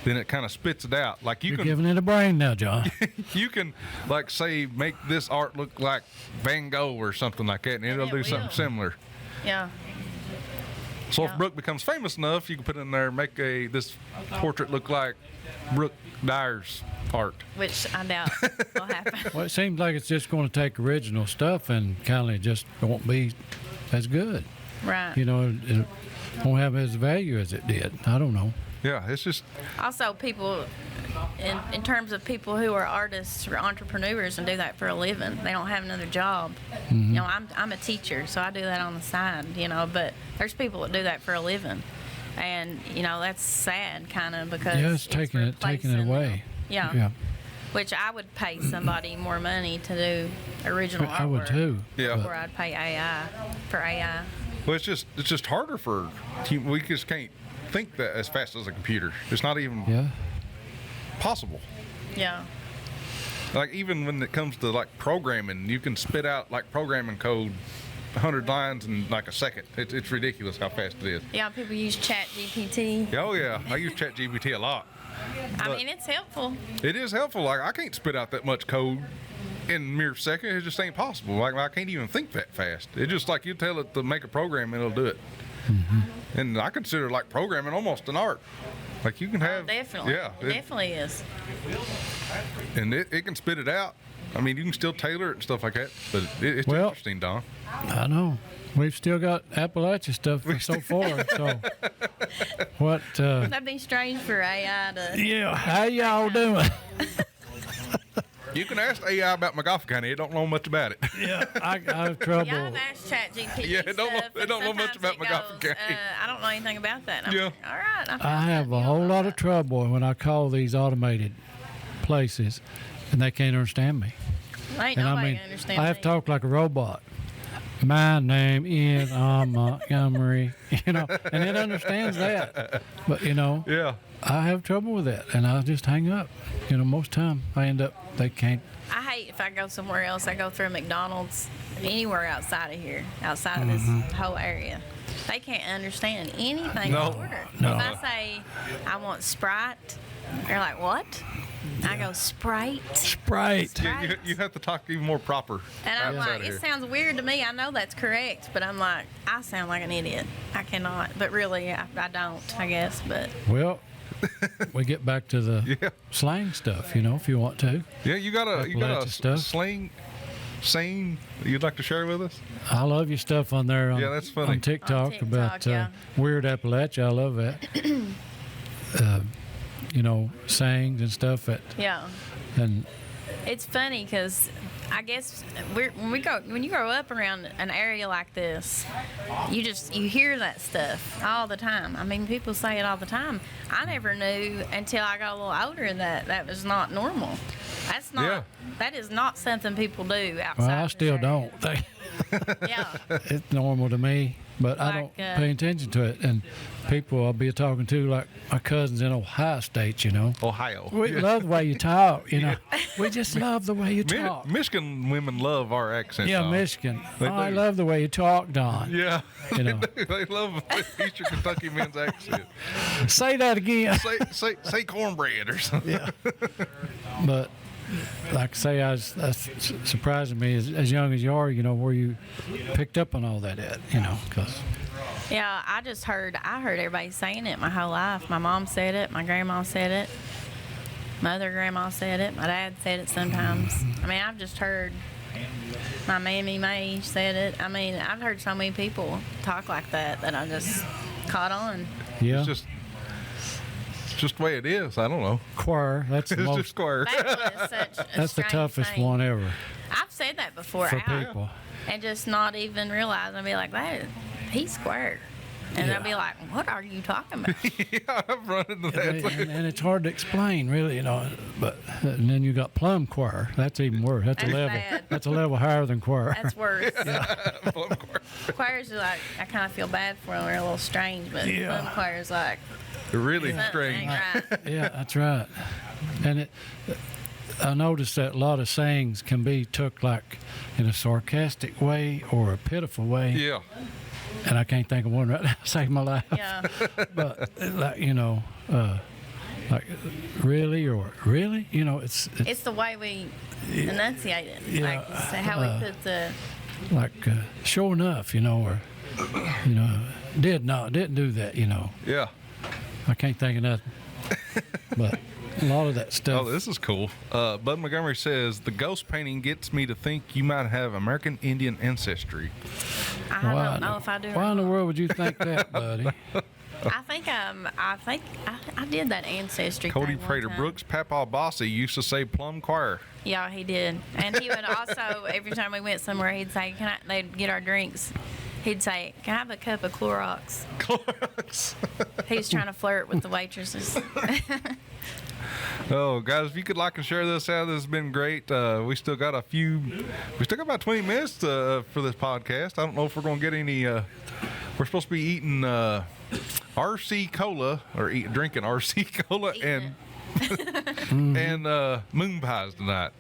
then it kind of spits it out. Like You're giving it a brain now, John. you can like say make this art look like Van Gogh or something like that, and it'll it do will. something similar. Yeah. So if Yeah. Brooke becomes famous enough, you can put in there make this portrait look like Brooklynn Dyer's art. Which I doubt will happen. Well, it seems like it's just going to take original stuff and kind of just won't be as good. Right. You know, it won't have as value as it did. I don't know. Yeah, it's just Also, people, in terms of people who are artists or entrepreneurs and do that for a living, they don't have another job. You know, I'm a teacher, so I do that on the side, you know, but there's people that do that for a living. And, you know, that's sad kind of because Yeah, it's taking it replacing- away. Yeah. Yeah, Which I would pay somebody more money to do original artwork. I would too. Yeah. Or I'd pay AI for AI. well, it's just harder for we just can't think that as fast as a computer. It's not even Yeah. possible. Yeah. Like even when it comes to like programming, you can spit out like programming code 100 lines in like a second. It's ridiculous how fast it is. Yeah, people use Chat GPT. Oh yeah, I use ChatGPT a lot. I mean, it's helpful. It is helpful. Like I can't spit out that much code in a mere second. It just ain't possible. Like I can't even think that fast. It's just like you tell it to make a program and it'll do it. And I consider like programming almost an art. Like you can have Definitely. yeah, It definitely is. and it can spit it out. I mean, you can still tailor it and stuff like that. But it's Well- interesting, Don. I know. We've still got Appalachia stuff so far. So, what? That'd be strange for AI to. Yeah. How y'all doing? You can ask AI about Magoffin County. It don't know much about it. Yeah, I have trouble. Yeah, I've asked ChatGPT Yeah, it don't know- stuff, it and don't know much sometimes about it Magoffin goes, County. I don't know anything about that. And I'm Yeah. like, all right. I have a whole lot of trouble when I call these automated places, and they can't understand me. Ain't And nobody I mean, gonna understand I have me. to talk like a robot. My name is Montgomery, you know, and it understands that. But you know, Yeah. I have trouble with that, and I just hang up. You know, most time I end up they can't. I hate if I go somewhere else. I go through a McDonald's anywhere outside of here, outside of Mm-hmm. this whole area. They can't understand anything No, I order. no. If I say I want Sprite, they're like, "What?" I go Sprite. Sprite. Yeah, you have to talk even more proper. And I'm outside like, of it here. sounds weird to me. I know that's correct, but I'm like, I sound like an idiot. I cannot. But really, I don't, I guess. But Well, we get back to the Yeah. slang stuff, you know, if you want to. Yeah, you got a Appalachia stuff. saying you'd like to share with us? I love your stuff on there on, Yeah, that's funny. on TikTok, On TikTok, about yeah. weird Appalachia. I love that. You know, sayings and stuff. That, yeah. and It's funny because I guess when you grow up around an area like this, you hear that stuff all the time. I mean, people say it all the time. I never knew until I got a little older that was not normal. That's not. Yeah. That is not something people do outside. well, I this still area. don't think Yeah. it's normal to me, but I Like, don't pay attention to it. And people I'll be talking to, like my cousins in Ohio State, you know. Ohio. We love the way you talk, you know. We just love the way you talk. Michigan women love our accent. Yeah, Don. Michigan. They I do. love the way you talk, Don. Yeah, You know. they love Eastern Kentucky men's accent. Say that again. Say cornbread or something. Yeah. But like I say, that's surprising me as young as you are, where you picked up on all that at, because. Yeah, I heard everybody saying it my whole life. My mom said it, my grandma said it, my other grandma said it, my dad said it sometimes. I mean, I've just heard my Mammy May said it. I mean, I've heard so many people talk like that I just caught on. Yeah. It's just the way it is. I don't know. Choir, that's the It's most. just square. That's That's the toughest one ever I've said that before for out people. and just not even realize. I'd be like, he's square. And they'll be like, what are you talking about? Yeah, I've run into that. And it's hard to explain, really, But and then you got plum choir. That's even worse. That's a That's level. bad. That's a level higher than choir. That's worse. Plum choir. Choirs are like, I kind of feel bad for them. They're a little strange, but Yeah. plum choir's like, Really something strange. ain't right. Yeah, that's right. And I noticed that a lot of sayings can be took like in a sarcastic way or a pitiful way. Yeah. And I can't think of one right now to save my life. Yeah. But like like really or really, it's It's the way we enunciate it. Yeah, Like how we put the. like sure enough, or didn't do that, Yeah. I can't think of nothing. But a lot of that stuff. Oh, this is cool. Bud Montgomery says the ghost painting gets me to think you might have American Indian ancestry. I don't know if I do. Why in the world would you think that, buddy? I think I did that ancestry. Cody thing one Prater time. Brooks' Papa Bossy used to say plum choir. Yeah, he did, and he would also every time we went somewhere, he'd say, they'd get our drinks. He'd say, "Can I have a cup of Clorox?" Clorox. He's trying to flirt with the waitresses. Oh, guys, if you could like and share this out, this has been great. We still got about 20 minutes for this podcast. I don't know if we're going to get any. We're supposed to be eating RC Cola or drinking RC Cola Eating and moon pies tonight.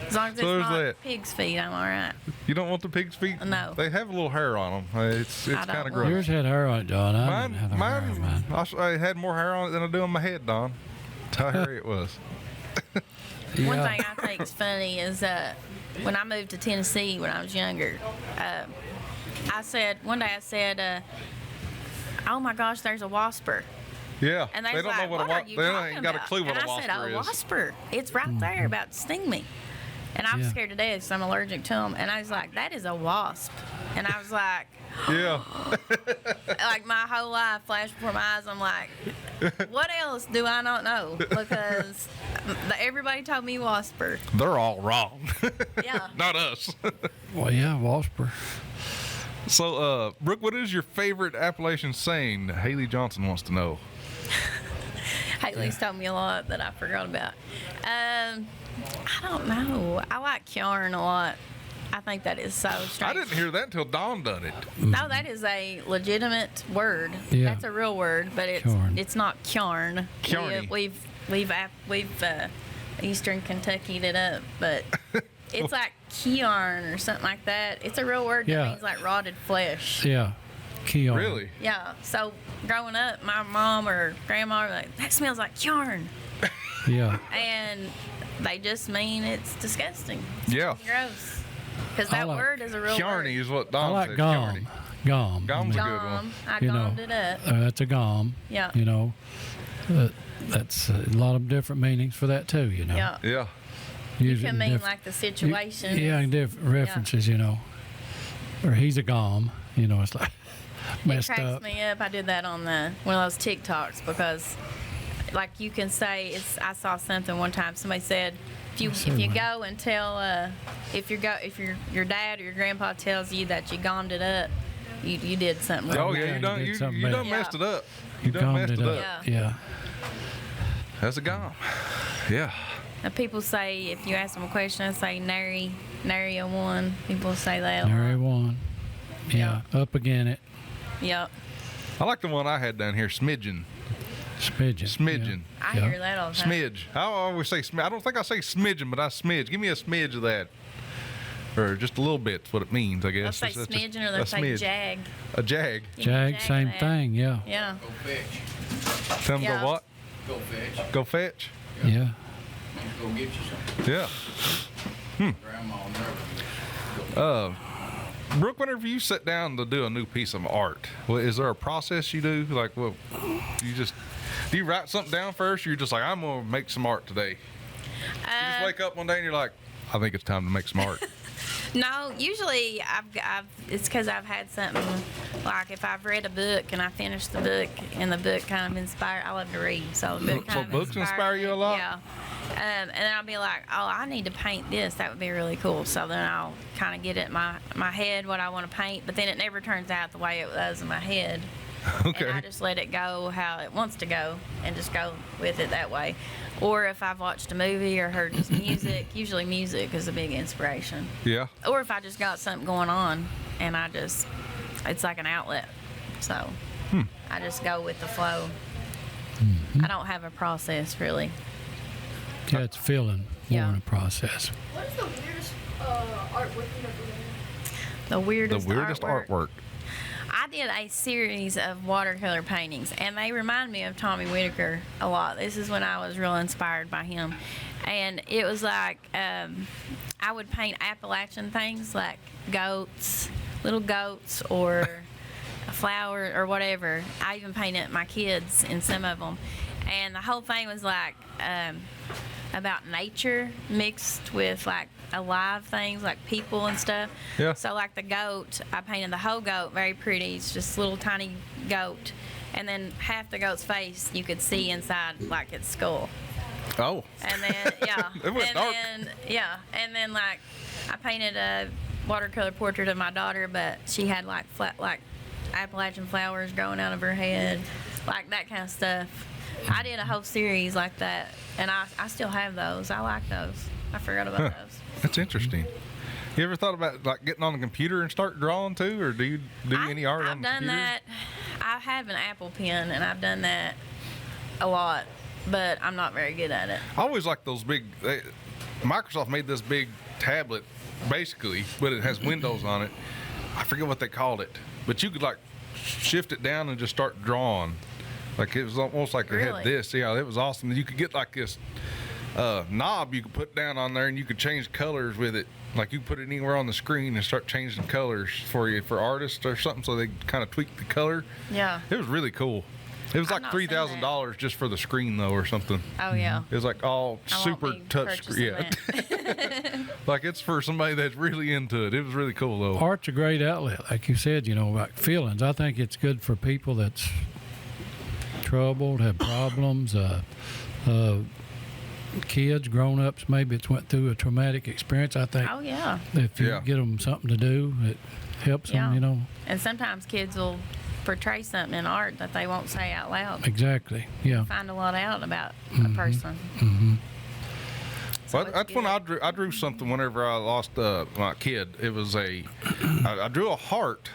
As long as it's So there's not that. pig's feet, I'm all right. You don't want the pig's feet? No. They have a little hair on them. It's I kind don't of want gross. Yours had hair on it, John. I Mine, didn't have hair on mine. I had more hair on it than I do on my head, Don. That's how hairy it was. One Yeah. thing I think is funny is when I moved to Tennessee when I was younger, one day I said, "Oh my gosh, there's a wasper," Yeah. and they they was don't like, know "What what are you they talking ain't got about?" a clue what and a I said, wasper "A is. wasper, it's right there about to sting me," and I was scared to death because I'm allergic to them, and I was like, "That is a wasp," and I was like. Yeah. Like my whole life flashed before my eyes. I'm like, what else do I not know? Because everybody told me wasper. They're all wrong. Yeah. Not us. Well, yeah, Wasper. So, Brooke, what is your favorite Appalachian saying? Haley Johnson wants to know. Haley's told me a lot that I forgot about. I don't know. I like yarn a lot. I think that is so strange. I didn't hear that until Dawn done it. No, that is a legitimate word. Yeah. That's a real word, but Yarn. it's not yarn. Yarny. We've Eastern Kentucky'd it up, but it's like yarn or something like that. It's a real word that Yeah. means like rotted flesh. Yeah. Keon. Really? Yeah. So growing up, my mom or grandma were like, "That smells like yarn," Yeah. and they just mean it's disgusting. Yeah. Gross. Because that like word is a real Yarny word. is what I Dawn like said. gom. Yarny. Gom. Gom's a good one. Gom. I You know, gommed it up. That's a gom. Yeah. That's a lot of different meanings for that too. Yeah. Yeah. You Using can mean diff- like the situation. Yeah, and different references. Or he's a gom. It's like It messed cracks up. me up. I did that on one of those TikToks because, like, you can say I saw something one time. Somebody said, if you go and tell if your dad or your grandpa tells you that you gommed it up, you did something Oh wrong. yeah, you you done did you something done bad. messed it up. You done gommed messed it up. Yeah. That's a gom. Yeah. And people say if you ask them a question, say nary a one. People say that. a There he lot. won. Yeah. Up again it. Yep. I like the one I had down here, smidgen. Smidgen. Smidgen. I Yeah. hear that all the time. Smidge. I always say smidge. I don't think I say smidgen, but I smidge. Give me a smidge of that. Or just a little bit's what it means, I They'll guess. say It's just smidgen or a they'll say smidge. jag. A jag. Give me a Jag, same of that. thing. Yeah. Yeah. Tell them Yeah. go what? Go fetch. Go fetch. Yeah. Go get you some. Yeah. Grandma never. Brooke, whenever you sit down to do a new piece of art, is there a process you do? Like, do you write something down first? Or you're just like, I'm gonna make some art today. You just wake up one day and you're like, I think it's time to make some art. No, usually it's because I've had something, like if I've read a book and I finish the book and the book kind of inspired. I love to read, so the book So kind of books inspire you a lot? Yeah. And then I'll be like, oh, I need to paint this. That would be really cool. So then I'll kind of get it in my head what I want to paint, but then it never turns out the way it was in my head. Okay. And I just let it go how it wants to go and just go with it that way. Or if I've watched a movie or heard just music, usually music is a big inspiration. Yeah. Or if I just got something going on and it's like an outlet. So I just go with the flow. I don't have a process really. Yeah, it's feeling more Yeah. in a process. What is the weirdest artwork you've ever done? The weirdest artwork. I did a series of watercolor paintings, and they remind me of Tommy Whitaker a lot. This is when I was real inspired by him. And it was like, I would paint Appalachian things like goats, little goats, or a flower, or whatever. I even painted my kids in some of them. And the whole thing was like about nature mixed with like alive things like people and stuff. Yeah. So like the goat, I painted the whole goat very pretty. It's just a little tiny goat. And then half the goat's face you could see inside like its skull. Oh. And then, yeah. It went dark. And then like I painted a watercolor portrait of my daughter, but she had like like Appalachian flowers growing out of her head, like that kind of stuff. I did a whole series like that, and I still have those. I like those. I forgot about those. That's interesting. You ever thought about like getting on the computer and start drawing too, or do you do any art on the computer? I've done that. I have an Apple Pen, and I've done that a lot, but I'm not very good at it. I always like those big. Microsoft made this big tablet, basically, but it has windows on it. I forget what they called it, but you could like shift it down and just start drawing. Like it was almost like it Really? had this. Yeah, it was awesome. You could get like this knob you could put down on there, and you could change colors with it. Like you put it anywhere on the screen and start changing colors for artists or something, so they kind of tweak the color. Yeah. It was really cool. It was I've like not seen that. $3,000 just for the screen though, or something. Oh yeah. It was like all I won't super be touch screen. purchasing Yeah. Like it's for somebody that's really into it. It was really cool though. Art's a great outlet, like you said, like feelings. I think it's good for people that's troubled, have problems, kids, grown-ups, maybe it's went through a traumatic experience. I think Oh yeah. if you Yeah. get them something to do, it helps Yeah. them, And sometimes kids will portray something in art that they won't say out loud. Exactly, yeah. Find a lot out about a person. So Well, it's that's when good. I drew something whenever I lost my kid. It was I drew a heart,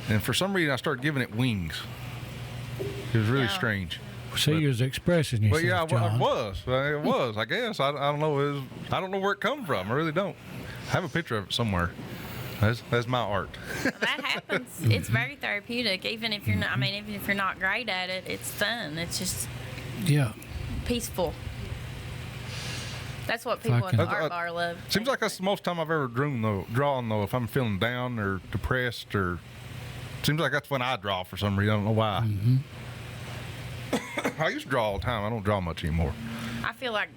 and for some reason I started giving it wings. It was really Yeah. strange. See, you was expressing Well, yourself, yeah, I John. was. It was. I guess. I don't know. I don't know where it come from. I really don't. I have a picture of it somewhere. That's my art. That happens. It's very therapeutic. Even if you're not, even if you're not great at it, it's fun. It's just Yeah. peaceful. That's what I people at the can- art bar love. Seems like that's the most time I've ever drawn though. If I'm feeling down or depressed, or seems like that's when I draw for some reason. I don't know why. I used to draw all the time. I don't draw much anymore. I feel like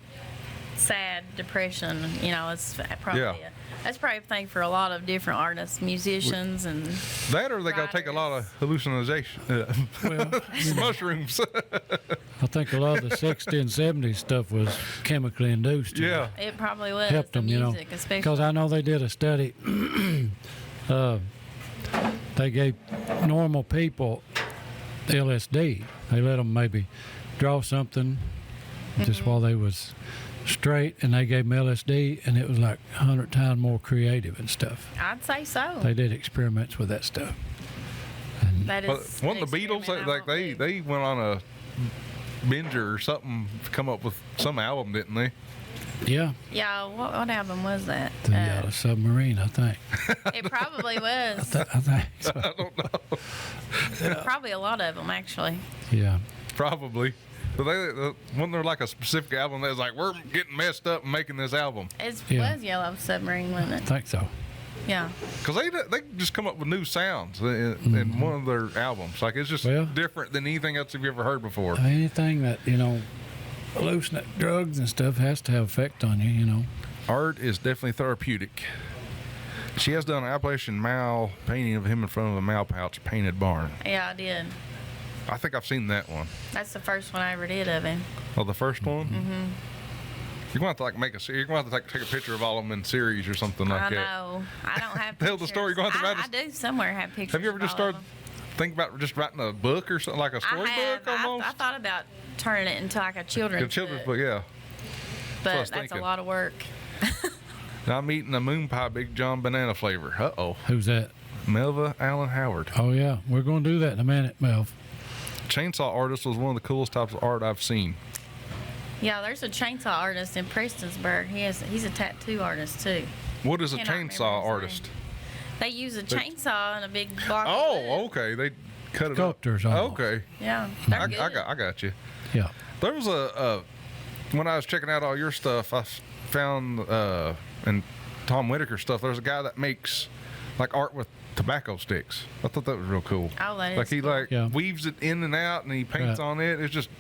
sad, depression. It's probably Yeah. that's probably a thing for a lot of different artists, musicians, and That or they got to take a lot of hallucination, Well, mushrooms. I think a lot of the 60s and 70s stuff was chemically induced. Yeah. it probably was Helped the them, music, Because especially. I know they did a study. They gave normal people LSD. They let them maybe draw something just while they was straight, and they gave them LSD, and it was like 100 times more creative and stuff. I'd say so. They did experiments with that stuff. That But is one an of the Beatles, experiment I like won't do. they went on a binger or something to come up with some album, didn't they? Yeah, Yeah, what album was that? the submarine, I think. It probably was. I think so. Probably a lot of them, actually. Yeah. Probably. But wasn't there like a specific album that was like, we're getting messed up and making this album? It Yeah. was Yellow Submarine, wasn't I it? think so. Yeah. Because they just come up with new sounds in one of their albums. Like, it's just Well- different than anything else you've ever heard before. Anything that, hallucinate drugs and stuff has to have effect on you. Art is definitely therapeutic. She has done an Appalachian Mal painting of him in front of a Mal pouch painted barn. Yeah, I did. I think I've seen that one. That's the first one I ever did of him. Oh, the first one? Mm-hmm. You're going to have to like you're going to have to take a picture of all of them in series or something like I that. know. I don't have Tell the story. You're pictures. going to have to I do somewhere have pictures. Have you ever just of all of started thinking about just writing a book or something, like a them. I storybook have. almost? I thought about turning it into like a A children's children's book, yeah. what I but was that's thinking. a lot of work. Now I'm eating a moon pie Big John banana flavor. Uh-oh. Who's that? Melva Allen Howard. Oh, yeah. We're going to do that in a minute, Melv. Chainsaw artist was one of the coolest types of art I've seen. Yeah, there's a chainsaw artist in Prestonsburg. He's a tattoo artist too. What is a Cannot remember chainsaw his artist? name. They use a chainsaw and a big block. of wood. Oh, okay. They cut it Sculptors up. almost. Okay. Yeah, they're I good. got you. Yeah. There was when I was checking out all your stuff, I found and Tom Whitaker stuff. There's a guy that makes like art with tobacco sticks. I thought that was real cool. Oh, that is like he cool. like Yeah. weaves it in and out and he paints Right. on it. It's just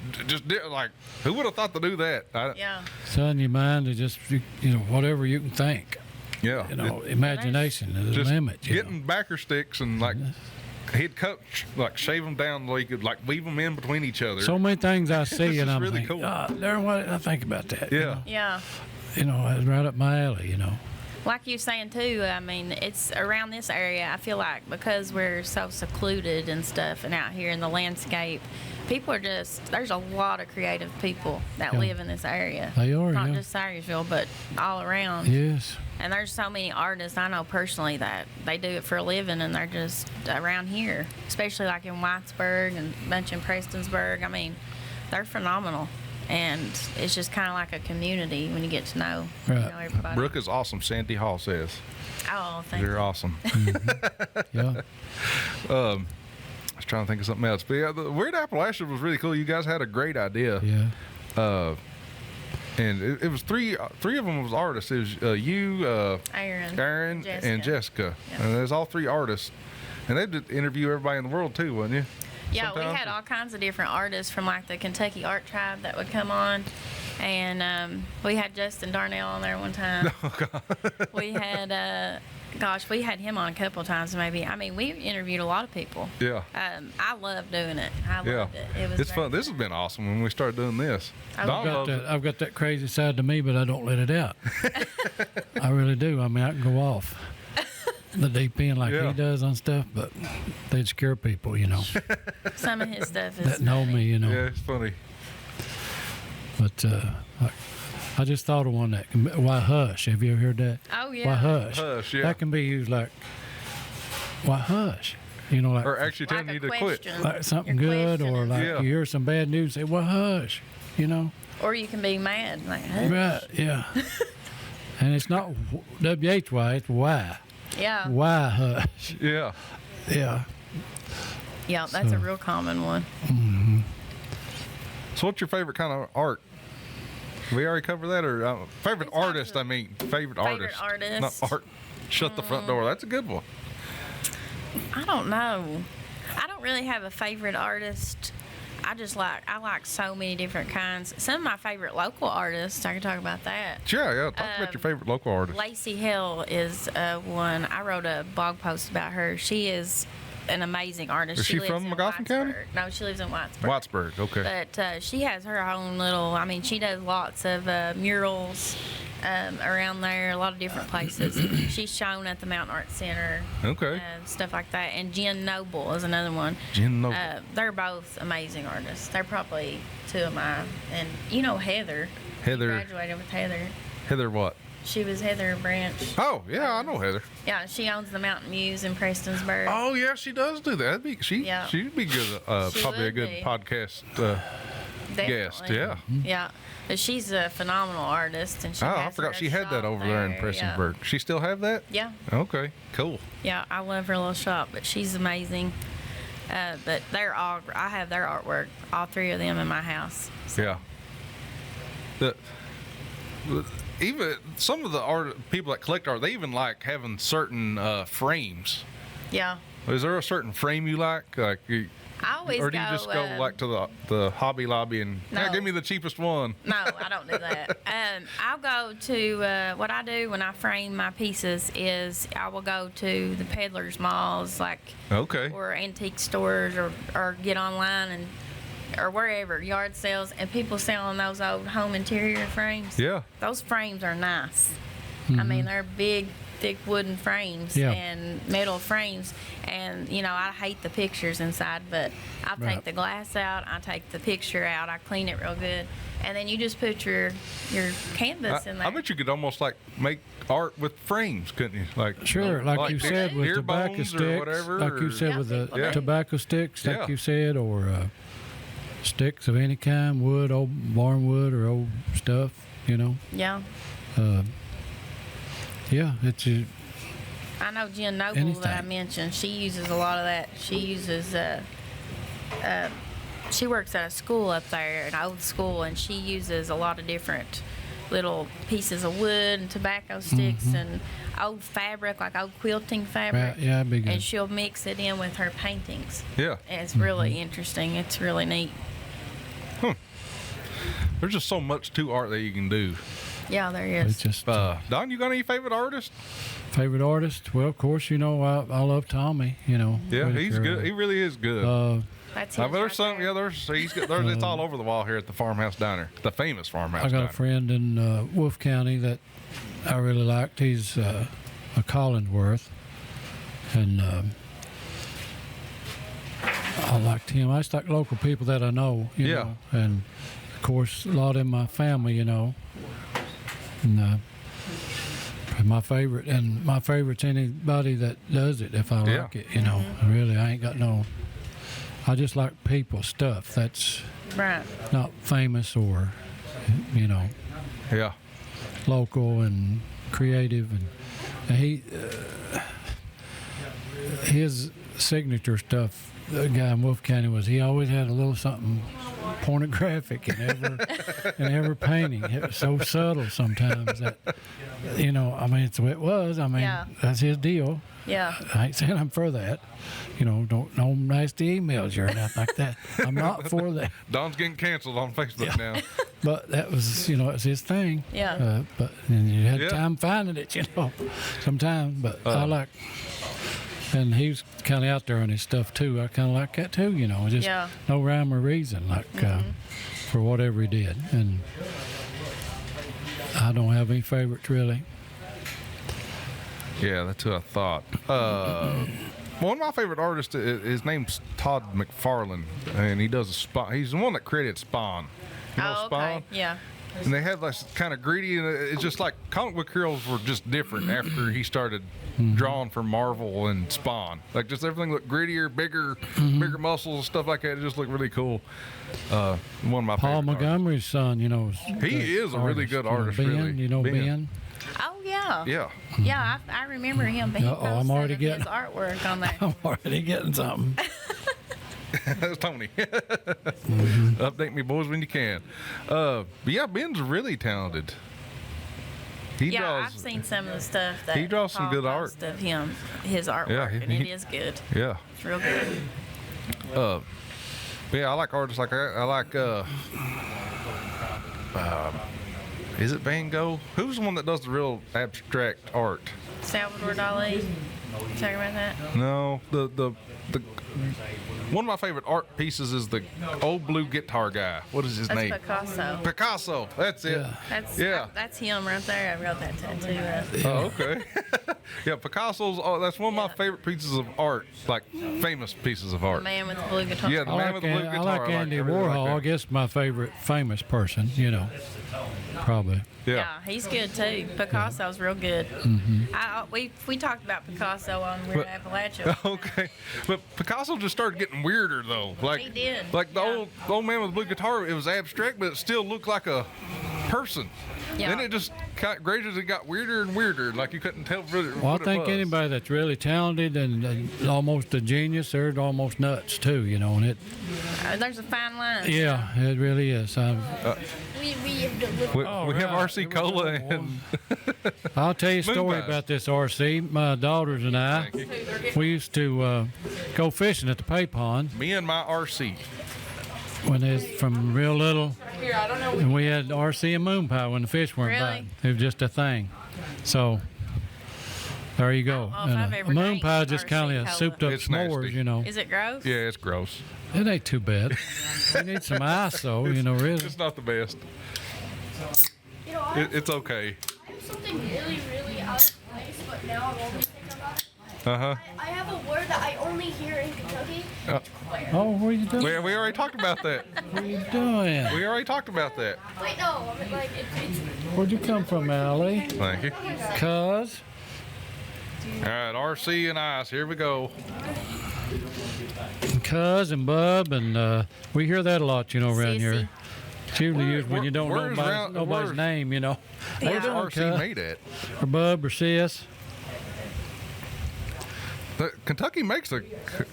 like, who would have thought to do that? Yeah. Son, your mind is just, whatever you can think. Yeah. Imagination is the Just limit. getting backer sticks and like he'd shave them down so he could like weave them in between each other. So many things I see, It's and just I'm really thinking, cool. there, what I think about that. Yeah. Yeah. It's right up my alley. Like you were saying too, I mean, it's around this area. I feel like because we're so secluded and stuff, and out here in the landscape, people are there's a lot of creative people that Yeah. live in this area. They are, Not yeah. just Sayersville, but all around. Yes. And there's so many artists I know personally that they do it for a living, and they're just around here, especially like in Whitesburg and a bunch in Prestonsburg. I mean, they're phenomenal. And it's just kind of like a community when you get to know, Right. everybody. Brooke is awesome, Sandy Hall says. Oh, thank You're you. awesome. Yeah. I was trying to think of something else. But yeah, the Weird Appalachia was really cool. You guys had a great idea. Yeah. And it was three of them was artists. It was you, Aaron, and Jessica. Yeah. And there's all three artists. And they did interview everybody in the world too, wasn't you? Yeah, we Sometimes? had all kinds of different artists from like the Kentucky Art Tribe that would come on. And we had Justin Darnell on there one time. Oh, God. We had, we had him on a couple of times maybe. I mean, we interviewed a lot of people. Yeah. I love doing it. I Yeah. loved it. It was It's very fun. This has been awesome when we started doing this. I Don love loves it. I've got that crazy side to me, but I don't let it out. I really do. I mean, I can go off the deep end like Yeah. he does on stuff, but they'd scare people, Some of his stuff is that know funny. me, Yeah, it's funny. But I just thought of one that can, why hush? Have you ever heard that? Oh, yeah. Why hush? Hush, yeah. That can be used like, why hush? Like, Or actually Like telling a you to quit. question. like something You're good, or questioning. like Yeah. you hear some bad news, say, well, hush, Or you can be mad. Like, huh? Right, yeah. And it's not W-H-Y, it's Y. Yeah. Why hush? Yeah. Yeah. Yeah, that's a So- real common one. So what's your favorite kind of art? We already covered that, or favorite We talked artist? about- Favorite artist. artist. Not art. Shut the front door. That's a good one. I don't know. I don't really have a favorite artist. I like so many different kinds. Some of my favorite local artists, I can talk about that. Yeah. Talk about your favorite local artist. Lacey Hill is one. I wrote a blog post about her. She is an amazing artist. Is she lives from in Magoffin County? Whitesburg. No, she lives in Whitesburg. Whitesburg. Okay. But she has her own little, she does lots of murals around there, a lot of different places. She's shown at the Mountain Art Center. Okay. Stuff like that. And Jen Noble is another one. Jen Noble. They're both amazing artists. They're probably two of mine. And Heather. Heather. She graduated with Heather. Heather what? She was Heather Branch. Oh yeah, I know Heather. Yeah, she owns the Mountain Muse in Prestonsburg. Oh yeah, she does do that. Yeah. She'd be good. She Probably a would good be. podcast guest. Definitely. Yeah. Yeah. But she's a phenomenal artist, and she Oh, I has forgot her she had that shop over there in Yeah. Prestonsburg. She still have that? Yeah. Okay. Cool. Yeah, I love her little shop, but she's amazing. But they're all. I have their artwork, all three of them in my house. Yeah. Even some of the art people that collect art, they even like having certain frames. Yeah. Is there a certain frame you like? Like, I always or do you just go like to the Hobby Lobby and give me the cheapest one? No, I don't do that. I'll go to what I do when I frame my pieces is I will go to the peddlers malls, like or antique stores, or get online or wherever, yard sales, and people selling those old home interior frames. Yeah. Those frames are nice. I mean, they're big, thick wooden frames and metal frames, and I hate the pictures inside, but I'll take the glass out, I take the picture out, I clean it real good, and then you just put your canvas in there. I bet you could almost like make art with frames, couldn't you? Like sure, like you said with ear tobacco bones sticks, or whatever, like you said with the tobacco sticks, like you said, or sticks of any kind, wood, old barn wood, or old stuff, Yeah. Yeah, it's I know Jen Noble that I mentioned. She uses a lot of that. She uses she works at a school up there, an old school, and she uses a lot of different little pieces of wood and tobacco sticks and old fabric, like old quilting fabric. Right, yeah, big. And she'll mix it in with her paintings. Yeah. And it's really interesting. It's really neat. There's just so much to art that you can do. Yeah, there is. It's just Don, you got any favorite artists? Favorite artist? Well, of course, I love Tommy. Yeah, Whitaker. he's good. He really is good. That's there's some. Yeah, there's. It's all over the wall here at the Farmhouse Diner, the famous Farmhouse I got Diner. a friend in Wolf County that I really liked. He's a Collinsworth, and I liked him. I just like local people that I know. You know, and of course, a lot in my family. And my favorite's anybody that does it if I like it. Really, I ain't got no. I just like people stuff that's not famous or local and creative, and he his signature stuff. The guy in Wolf County he always had a little something pornographic in every painting. It was so subtle sometimes that it's the way it was. That's his deal. Yeah. I ain't saying I'm for that. Don't no nasty emails or nothing like that. I'm not for that. Don's getting canceled on Facebook now. But that was, it's his thing. Yeah. But and you had time finding it, sometimes. But I like, and he was kind of out there on his stuff too. I kind of like that too, just no rhyme or reason, like for whatever he did. And I don't have any favorites really. Yeah, that's who I thought. One of my favorite artists, his name's Todd McFarlane, and he does Spawn. He's the one that created Spawn. You know Spawn? Okay. Yeah. And they had like kind of greedy, and it's just like comic book heroes were just different after he started drawing for Marvel and Spawn. Like just everything looked grittier, bigger muscles, stuff like that. It just looked really cool. One of my Paul favorite Montgomery's son, he is a really good artist. Ben, really. Ben. Oh yeah. Yeah. Yeah, I remember him. He posted I'm already getting his artwork on there. I'm already getting something. That's Tony. Update me, boys, when you can. But yeah, Ben's really talented. I've seen some of the stuff that he draws some Paul good art of him, his artwork, and it is good. Yeah, it's real good. Yeah, I like artists like I like. Is it Van Gogh? Who's the one that does the real abstract art? Salvador Dali. Talking about that? No, the one of my favorite art pieces is the old blue guitar guy. What is his name? Picasso. Picasso. That's it. That's him right there. I wrote that tattoo. Oh, okay. Yeah, Picasso's. Oh, that's one of my favorite pieces of art, like famous pieces of art. The man with the blue guitar. Yeah, the man with the blue guitar. I like Andy Warhol. I guess my favorite famous person. Probably. Yeah, he's good too. Picasso's real good. We talked about Picasso on Weird Appalachia. Okay, but Picasso just started getting weirder though. Like he did. Like the old man with the blue guitar, it was abstract, but it still looked like a person. Yeah. Then it just gradually got weirder and weirder. Like you couldn't tell really Well, what I think it was. anybody that's really talented and almost a genius, they're almost nuts too, you know. And it, There's a fine line. yeah, it really is. We have delivered. We Oh, have right. RC Cola and I'll tell you a story pies. about this RC. My daughters and I, we used to go fishing at the Pay Pond me and my RC. when they was from real little. And we had RC and moon pie when the fish weren't Really? biting. It was just a thing. So there you go. I don't know if I've And ever a moon drank pie just RC kind of Cola. souped up It's s'mores, nasty. you know. Is it gross? Yeah, it's gross. It ain't too bad. You need some ice though, you know, really. It's not the best. You know, I It's okay. have something really, really out of place, but now I'm only thinking about it. Uh-huh. I have a word that I only hear in Kentucky. Oh, what are you doing? We already talked about that. What are you doing? We already talked about that. Wait, no, I mean, like it's Where'd you come from, Allie? Thank you. Cuz? All right, RC and ice. Here we go. Cuz and Bub, and we hear that a lot, you know, around here. It's usually used when you don't know where's nobody's where's- name, you know. Where's Yeah. RC Cuz? made at? Or Bub or Sis. Kentucky makes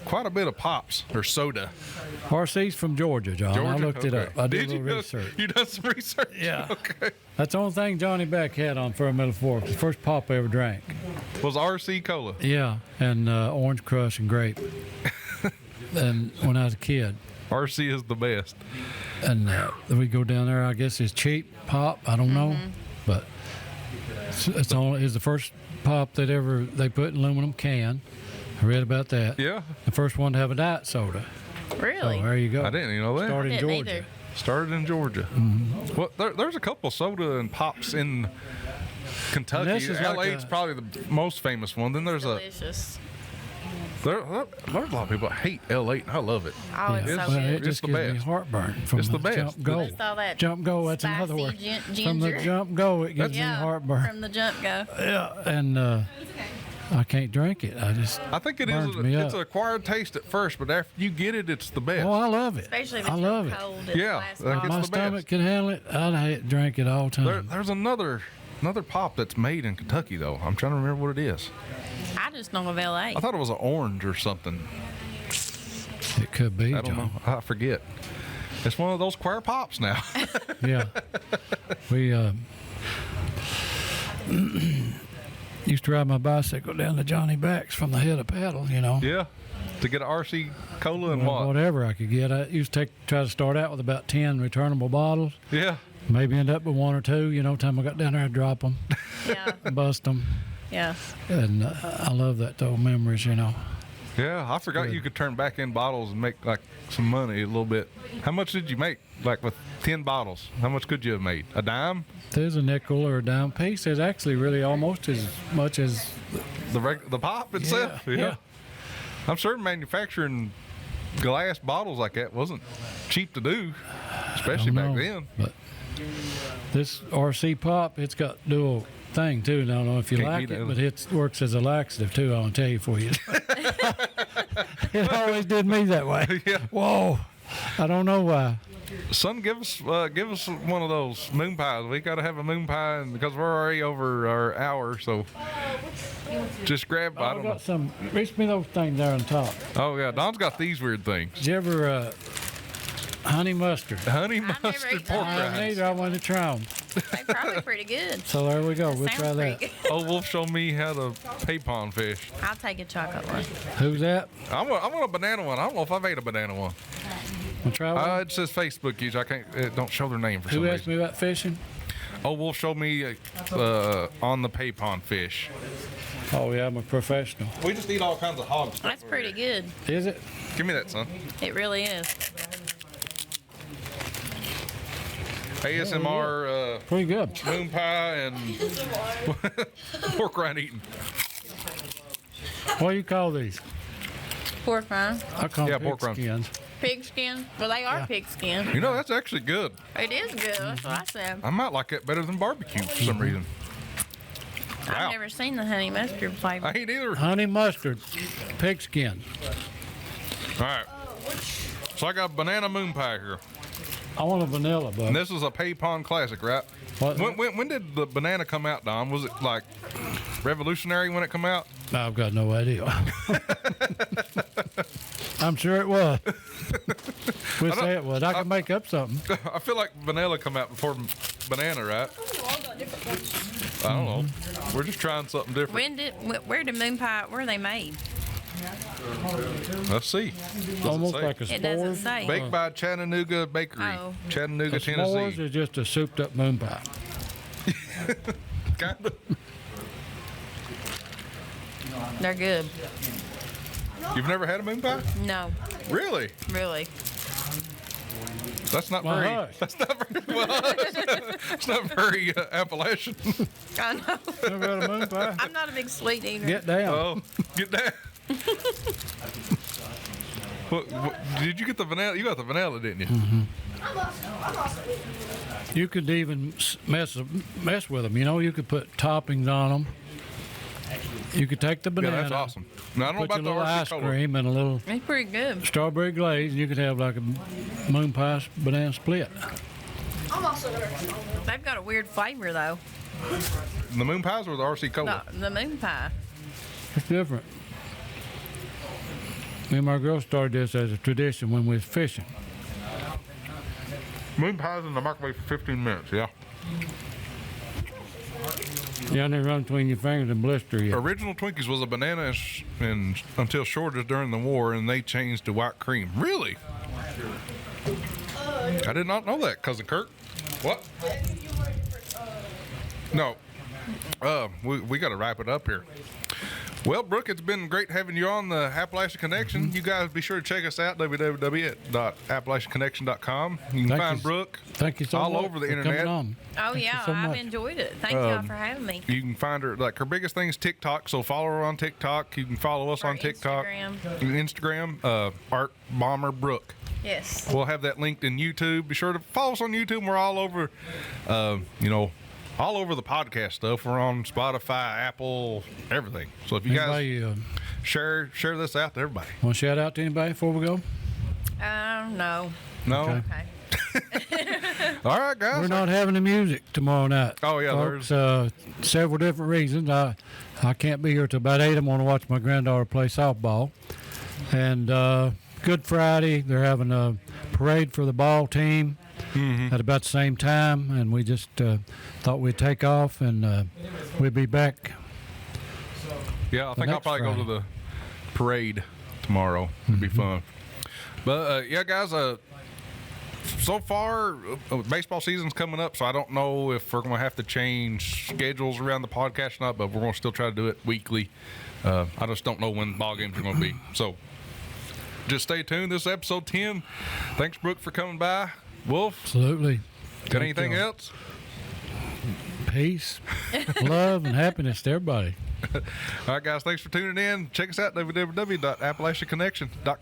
quite a bit of pops or soda. RC's from Georgia, John. I Georgia? looked it Okay. up. I did a you little research. You done some research? Yeah. Okay. That's the only thing Johnny Beck had on Fur Middle Fork. The first pop I ever drank. Was RC Cola? Yeah, and orange crush and grape. And when I was a kid. RC is the best. And we go down there. I guess it's cheap pop. I don't know, but it's the first pop that ever they put in aluminum can. I read about that. Yeah. The first one to have a diet soda. Really? So there you go. I didn't even know that. Started in Didn't Georgia. either. Started in Georgia. Well, there's a couple soda and pops in Kentucky. This is like LA's a- probably the most famous one. Then there's Delicious. there's a lot of people that hate L8, and I love it. Oh, it's Yeah, so well, good. it just the gives me best. heartburn from It's the the best. jump go. Just all that Jump go, that's another spicy word. From the ginger. jump go, it gives me Yeah, heartburn. from the jump go. Yeah, and I can't drink it. I just I think it is. burns me It's up. an acquired taste at first, but after you get it, it's the best. Oh, I love it. Especially if I it's love real it. cold. Yeah, Last like bottle. it's My the stomach best. can handle it. I'd drink it all the time. There's another pop that's made in Kentucky though. I'm trying to remember what it is. I just know of LA. I thought it was an orange or something. It could be, I don't know. John. I forget. It's one of those square pops now. Yeah. We used to ride my bicycle down to Johnny Beck's from the head of paddle, you know. Yeah. To get an RC Cola and Well, what? whatever I could get. I used to try to start out with about 10 returnable bottles. Yeah. Maybe end up with one or two. You know, time I got down there, I'd drop them, Yeah. bust them. Yeah. And I love that, though, memories, you know. Yeah. I forgot Good. you could turn back in bottles and make like some money a little bit. How much did you make? Like with 10 bottles? How much could you have made? A dime? There's a nickel or a dime piece. There's actually really almost as much as The pop itself? yeah. I'm sure manufacturing glass bottles like that wasn't cheap to do, especially I back don't know, then. But this RC pop, it's got dual thing too. And I don't know if you Can't like beat it, that. but it works as a laxative too. I'll tell you for you. It always did me that way. Yeah. Whoa, I don't know why. Son, give us one of those moon pies. We got to have a moon pie, and because we're already over our hour, so just grab. I I don't know. got some. Reach me those things there on top. Oh yeah, Don's got these weird things. Did you ever honey mustard? Honey never mustard eaten pork that. I rinds. neither. I wanted to try them. They're probably pretty good. So there we go. We'll try Sounds that. pretty good. Oh, Wolf showed me how to pay-pon fish. I'll take a chocolate one. Who's that? I want a banana one. I don't know if I've ate a banana one. We'll try one. It says Facebook use. I can't. It don't show their name for some Who asked reason. me about fishing? Oh, Wolf showed me on the pay-pon fish. Oh yeah, I'm a professional. We just eat all kinds of hogs. That's pretty good. Is it? Give me that, son. It really is. ASMR Pretty good. moon pie and pork rind eating. What do you call these? Pork rind. I call Yeah, them pork pig rinds. skins. Pig skin. Well, they are pig skin. You know, that's actually good. It is good. That's what I said. I might like it better than barbecue for some reason. Wow. I've never seen the honey mustard flavor. I ain't either. All Honey mustard, pig skin. right. So I got banana moon pie here. I want a vanilla, And bud. this is a pay-pon classic, right? What? When did the banana come out, Don? Was it like revolutionary when it come out? I've got no idea. I'm sure it was. We'll say it was. I can make up something. I feel like vanilla come out before banana, right? I don't know. We're just trying something different. Where did moon pie? Where are they made? Let's see. Almost say? like a s'mores. It doesn't say. Baked by Chattanooga Bakery, Oh. Chattanooga, A s'mores Tennessee. is just a souped up moon pie. Kinda. They're good. You've never had a moon pie? No, Really? really. That's not Well, very. hush. That's not very. Well, it's not very Appalachian. I know. Never had a moon pie? I'm not a big sweet eater. Get down. Oh, get that. what, did you get the vanilla? You got the vanilla, didn't you? Mm-hmm. I'm also You could even mess with them. You know, you could put toppings on them. You could take the Yeah, banana, that's awesome. Now, I don't know put about your the little RC ice Cola. cream and a little It's pretty good. strawberry glaze, and you could have like a moon pie banana split. I'm also nervous. They've got a weird flavor though. The moon pies or the RC Cola? The moon pie. It's different. Me and my girl started this as a tradition when we was fishing. Moon pies in the microwave for 15 minutes. Yeah. Yeah, and they run between your fingers and blister you. Original Twinkies was a banana until shortage during the war, and they changed to white cream. Really? I did not know that, Cousin Kirk. What? No. We got to wrap it up here. Well, Brooke, it's been great having you on the Appalachian Connection. You guys be sure to check us out, www.appalachianconnection.com. You can Thank find you. Brooke Thank you so all much over the for internet. coming on. Oh Thank you yeah, so I've much. enjoyed it. Thank y'all for having me. You can find her, like her biggest thing is TikTok, so follow her on TikTok. You can follow us Or on TikTok. Instagram. Instagram, Art Bomber Brooke. Yes. We'll have that linked in YouTube. Be sure to follow us on YouTube. We're all over, all over the podcast stuff. We're on Spotify, Apple, everything. So if you guys Anybody share this out to everybody. want to shout out to anybody before we go? No. No? Okay. Okay. All right, guys. We're not having the music tomorrow night. Oh, yeah, folks. Several different reasons. I can't be here till about 8. I'm going to watch my granddaughter play softball. And Good Friday, they're having a parade for the ball team at about the same time. And we just thought we'd take off and we'll be back. Yeah, I think I'll next probably go to Friday. the parade tomorrow. It'll be fun. But yeah, guys, so far baseball season's coming up, so I don't know if we're going to have to change schedules around the podcast or not, but we're going to still try to do it weekly. I just don't know when ball games are going to be. So just stay tuned. This is episode 10. Thanks, Brooke, for coming by. Wolf, Absolutely. got anything y'all. else? Peace, love, and happiness to everybody. All right, guys, thanks for tuning in. Check us out, www.appalachianconnection.com.